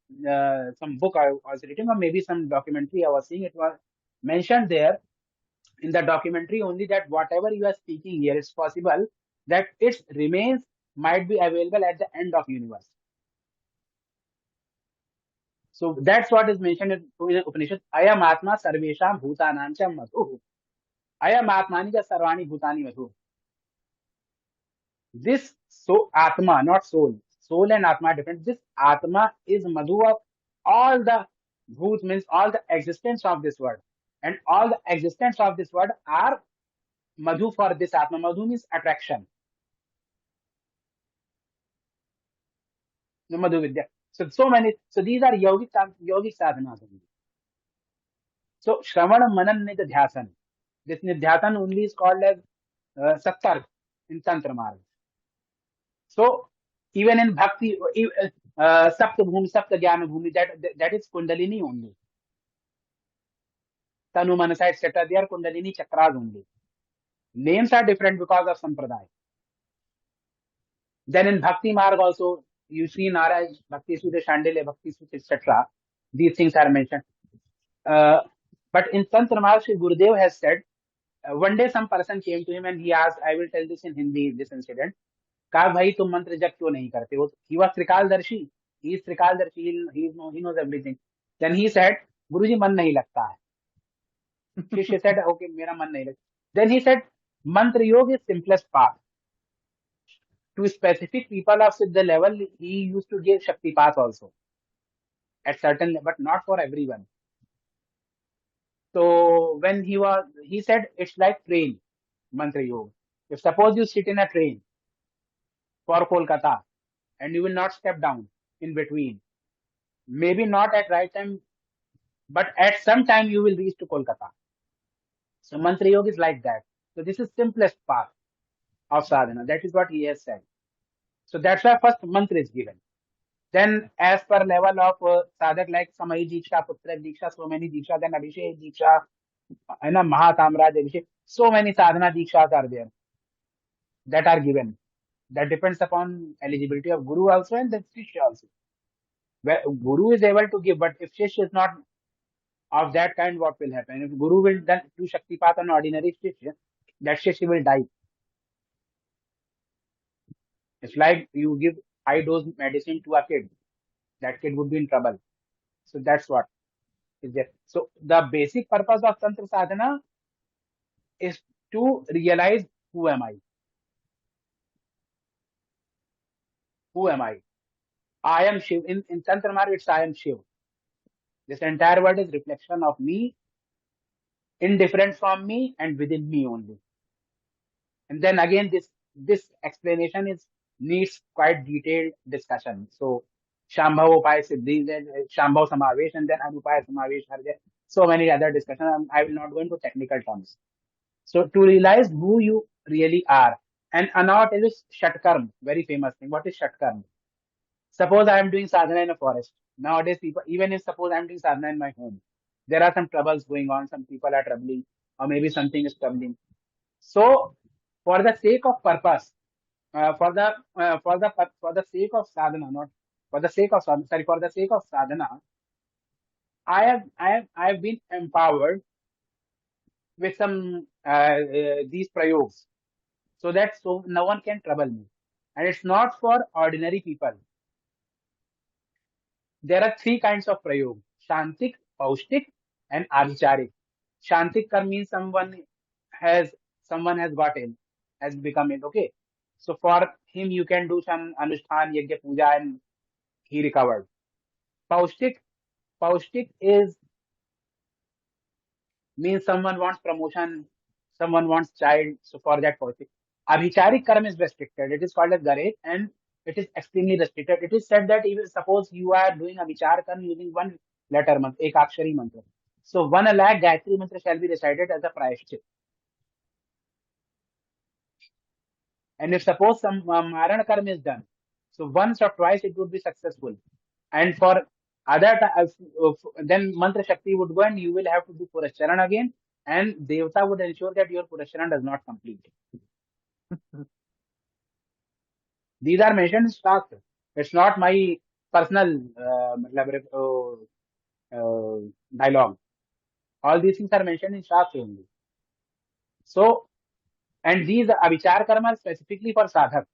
some book I was reading, or maybe some documentary I was seeing. It was mentioned there in the documentary only that whatever you are speaking here, it's possible that its remains might be available at the end of universe. So that's what is mentioned in Upanishad. Ayam Atma Sarvesham Bhutanam cha Madhu. Ayam Atmani cha Sarvani Bhutani Madhu. This so Atma, not soul. Soul and Atma are different. This Atma is Madhu of all the Bhut, means all the existence of this world. And all the existence of this world are Madhu for this Atma. Madhu means attraction. The Madhu Vidya. So many. So these are yogic sadhanas only. So Shravana Manan Nidhyasan. This Nidhyasan only is called as Sattark in Tantra Marg. So even in Bhakti, Sapta Bhumi, Sapta Jnana Bhumi, that is Kundalini only. Tanu Manasa, etc. They are Kundalini Chakras only. Names are different because of Sampradaya. Then in Bhakti Marg also, you see Naraj, Bhakti Sudha Shandilya, Bhakti Sudha, etc. These things are mentioned. But in Tantra Marg, Sri Gurudev has said, one day some person came to him and he asked, I will tell this in Hindi, this incident. कहा भाई तुम मंत्र जप क्यों नहीं करते हो? He was त्रिकालदर्शी. He is त्रिकालदर्शी. He knows everything. Then he said, गुरुजी मन नहीं लगता है. शिष्य said, okay, मेरा मन नहीं लगता. Then he said, मंत्र योग is simplest path. To specific people of the level, he used to give Shaktipat also. At certain level, but not for everyone. So when he said, it's like train, mantra yoga. If suppose you sit in a train for Kolkata and you will not step down in between, maybe not at right time, but at some time you will reach to Kolkata. So mantra yoga is like that. So this is simplest path of sadhana. That is what he has said. So that's why first mantra is given. Then as per level of sadhak, like Samai Diksha, Putra Diksha, so many Diksha, then Abhishek Diksha, and Mahatamraj Abhishek, so many sadhana Dikshas are there that are given. That depends upon eligibility of Guru also and the Shishya also. Where Guru is able to give, but if Shishya is not of that kind, what will happen? If Guru will then do Shaktipat on ordinary Shishya, that Shishya will die. It's like you give high dose medicine to a kid. That kid would be in trouble. So that's what is there. So the basic purpose of Tantra Sadhana is to realize who am I? Who am I? I am Shiv. In Tantra Marg, it's I am Shiv. This entire world is reflection of me, indifferent from me, and within me only. And then again, this explanation is needs quite detailed discussion. So Shambhav Upaya Siddhi, then Shambhav Samavesh, and then Anupaya Samavesh are there. So many other discussions. I will not go into technical terms. So to realize who you really are. And now it is Shatkarm, very famous thing. What is Shatkarm? Suppose I am doing sadhana in a forest. Nowadays, people, even if suppose I am doing sadhana in my home, there are some troubles going on. Some people are troubling, or maybe something is troubling. So, for the sake of purpose, for the sake of sadhana, not for the sake of sadhana, sorry, for the sake of sadhana, I have been empowered with some these prayogs, so that so no one can trouble me, and it's not for ordinary people. There are three kinds of prayog: Shantik, Paustik, and Archarik. Shantik kar means has someone has got ill, has become ill. Okay. So for him you can do some Anushthan, Yajna, Puja, and he recovered. Paustik, Paustik is means someone wants promotion, someone wants child, so for that Paustik. Abhicharik karma is restricted. It is called as Gareth, and it is extremely restricted. It is said that even suppose you are doing Abhichar karma using one letter mantra, Ekakshari mantra. So 1 lakh Gayatri mantra shall be recited as a prayashchit. And if suppose some Maran karma is done, so once or twice it would be successful. And for then mantra shakti would go and you will have to do Purascharan again, and Devta would ensure that your Purascharan does not complete. These are mentioned in Shastra. It's not my personal dialogue. All these things are mentioned in Shastra only. So, and these Avichar karma are specifically for sadhak,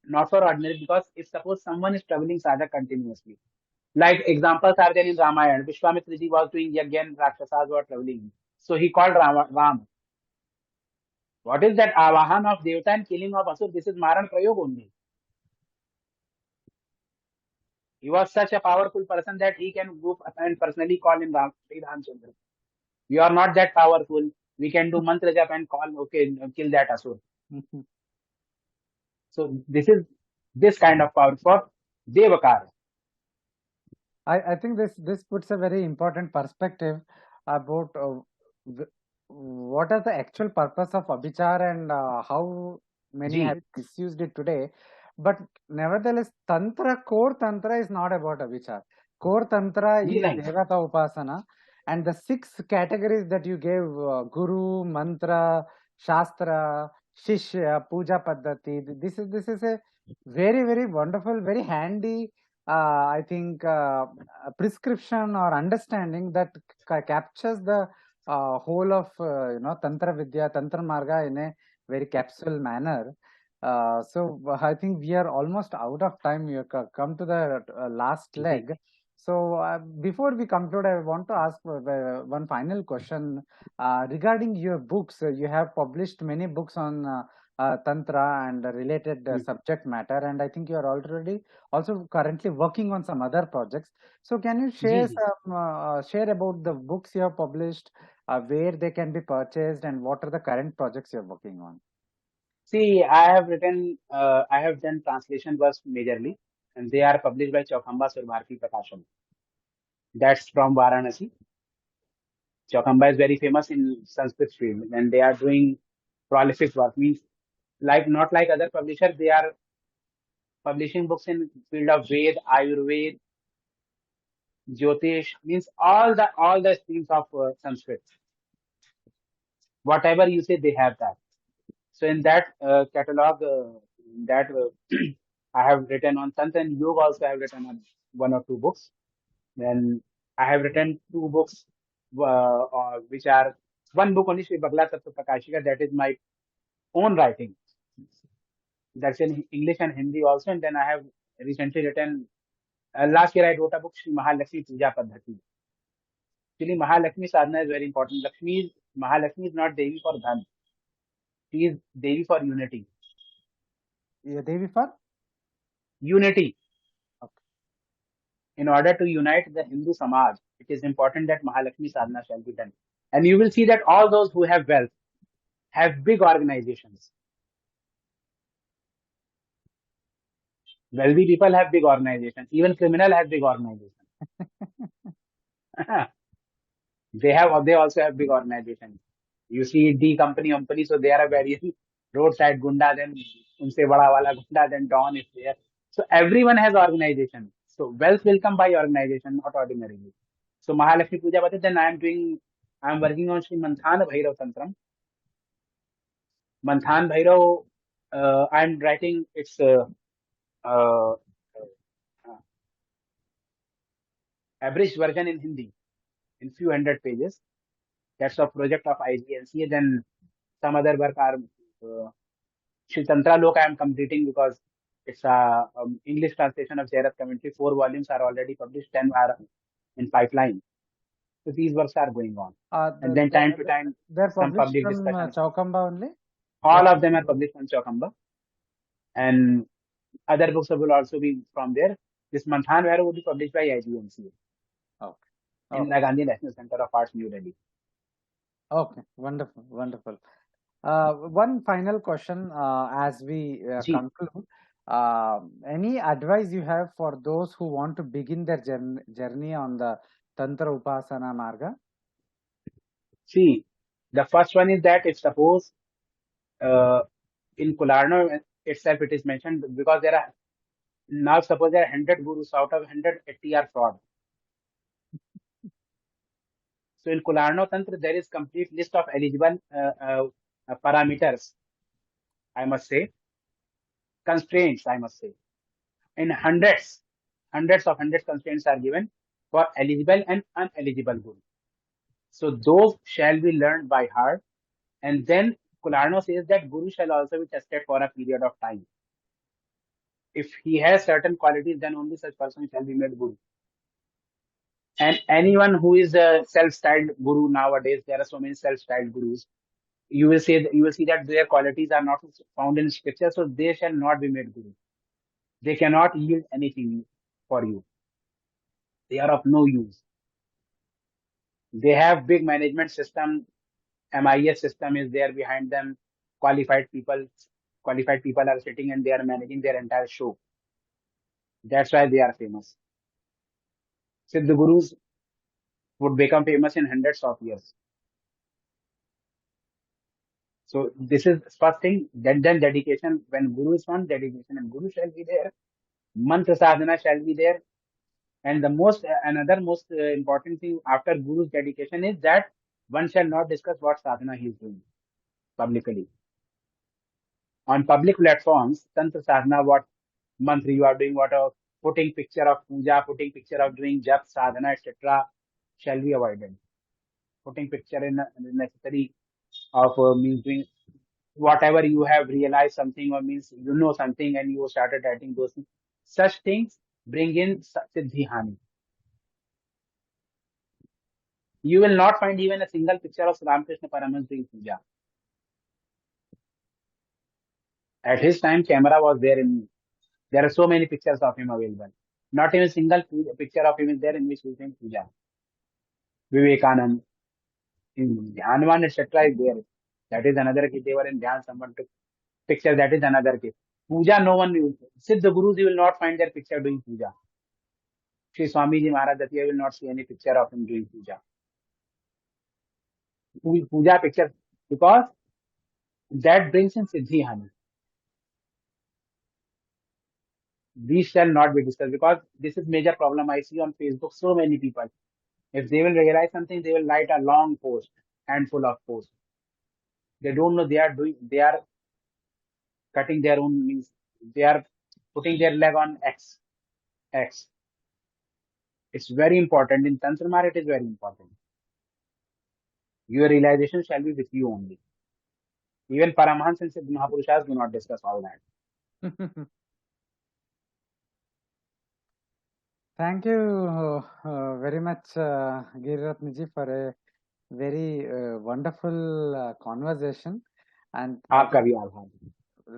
not for ordinary, because if suppose someone is traveling sadhak continuously, like examples are there in Ramayana, Vishwamitra ji was doing yajna and Rakshasas were traveling. So he called Ram. What is that Avahan of Devta and killing of Asur? This is Maran Prayog only. He was such a powerful person that he can go and personally call in Sri Ramchandra. We are not that powerful. We can do mantra jap and call, okay, kill that Asur. So this is this kind of power for Devakar. I think this puts a very important perspective about what is the actual purpose of Abhichar and how many have Ji, misused it today. But nevertheless, core Tantra is not about Abhichar. Core Tantra ji is nahi. Devata Upasana, and the 6 categories that you gave Guru, Mantra, Shastra, Shishya, Puja Paddhati. This is a very wonderful, very handy I think a prescription or understanding that captures the whole of Tantra Vidya, Tantra Marga in a very capsule manner. So I think we are almost out of time. We have come to the last Ji. leg. So before we conclude, I want to ask one final question regarding your books. You have published many books on Tantra and related subject matter, and I think you are already also currently working on some other projects. So can you Ji, share ji. some share about the books you have published, where they can be purchased, and what are the current projects you're working on? See, I have done translation works majorly, and they are published by Chaukamba Surbharti Prakasham. That's from Varanasi. Chaukamba is very famous in Sanskrit field, and they are doing prolific work. Means like not like other publishers, they are publishing books in field of Ved, Ayurved, Jyotish. Means all the streams of Sanskrit. Whatever you say, they have that. So in that catalog, that I have written on Tantra and Yoga. Also, I have written on 1 or 2 books. Then I have written 2 books, which are one book only, Sri Bagla Tattva Prakashika. That is my own writing. That's in English and Hindi also. And then I have recently written. Last year I wrote a book, Sri Mahalakshmi Puja Paddhati. Actually, Mahalakshmi sadhana is very important. Lakshmi Mahalakshmi is not Devi for Dhan. She is Devi for unity. Yeah, Devi for? Unity. Okay. In order to unite the Hindu Samaj, it is important that Mahalakshmi sadhana shall be done. And you will see that all those who have wealth have big organizations. Wealthy people have big organizations. Even criminal have big organizations. They also have big organizations. You see D company, so they are a very roadside gunda, then unse bada wala gunda, then Don is there. So everyone has organization. So wealth will come by organization, not ordinarily. So Mahalakshmi Puja Bate, then I am working on Sri Manthan Bhairav Tantram. Manthan Bhairav, I am writing its uh, abridged version in Hindi in few hundred pages. That's a project of IGNC. Then some other work are Shri Tantra Lok I am completing because it's a English translation of Jairat commentary. 4 volumes are already published, 10 are in pipeline. So these works are going on. And then time to time, They're some published public from discussions. Chaukamba only? All of them are published on Chokamba. And other books will also be from there. This Manthan Vaira will be published by IGNC Okay. in Okay. the Gandhi National Center of Arts, New Delhi. Okay. Wonderful. Wonderful. One final question as we Ji. conclude. Any advice you have for those who want to begin their journey on the Tantra Upasana Marga? See, the first one is that if suppose uh, in Kularno itself it is mentioned because there are now suppose there are 100 gurus out of 180 are fraud. So in Kularno Tantra there is complete list of eligible parameters, I must say, constraints, I must say. In hundreds constraints are given for eligible and uneligible guru. So those shall be learned by heart. And then Kularno says that guru shall also be tested for a period of time. If he has certain qualities, then only such person shall be made guru. And anyone who is a self-styled guru nowadays, there are so many self-styled gurus. You will see that their qualities are not found in scripture, so they shall not be made guru. They cannot yield anything for you. They are of no use. They have big management system. MIS system is there behind them. Qualified people, qualified people are sitting and they are managing their entire show. That's why they are famous. Siddha gurus would become famous in hundreds of years. So this is first thing. Then dedication. When guru is one, dedication and guru shall be there. Mantra sadhana shall be there. And the most another most important thing after guru's dedication is that one shall not discuss what sadhana he is doing publicly. On public platforms, tantra sadhana, what mantra you are doing, what putting picture of puja, putting picture of doing jap, sadhana, etc. shall be avoided. Putting picture in necessary of means doing whatever you have realized something or means you know something and you started writing those things. Such things bring in siddhi hani. You will not find even a single picture of Ramakrishna Paramahansa doing puja. At his time, camera was there in. There are so many pictures of him available. Not even single picture of him is there in which he is doing puja. Vivekanand, Hanuman, etc. is there. That is another case. They were in Dhyan, someone took picture. That is another case. Puja, no one knew. Siddha Gurus, you will not find their picture doing puja. Sri Swamiji Maharaj Datiya will not see any picture of him doing puja. Puja picture, because that brings in Siddhi Hani. These shall not be discussed because this is major problem I see on Facebook. So many people, if they will realize something, they will write a long post, handful of posts. They don't know they are cutting their own means. They are putting their leg on X. X. It's very important. In Tantra Mar, it is very important. Your realization shall be with you only. Even Paramahansa and Siddha Mahapurushas do not discuss all that. Thank you very much, Giriratna ji, for a very wonderful conversation, and आपका भी आभार.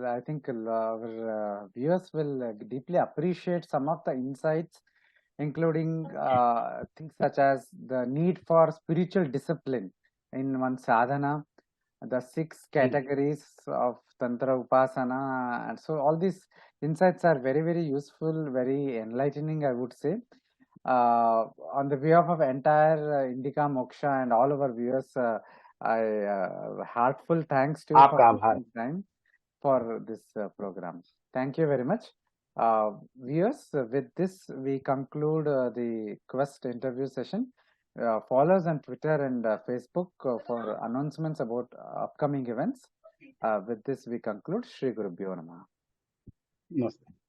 I think our viewers will deeply appreciate some of the insights, including things such as the need for spiritual discipline in one sadhana, the 6 categories of Tantra Upasana. And so, all these insights are very, very useful, very enlightening, I would say. On the behalf of entire Indica Moksha and all our viewers, I heartful thanks to you for आपका आभार. taking time for this program. Thank you very much. Viewers, with this, we conclude the Quest interview session. Follow us on Twitter and Facebook for announcements about upcoming events. With this, we conclude. Sri Gurubhyo Namaha. नमस्ते.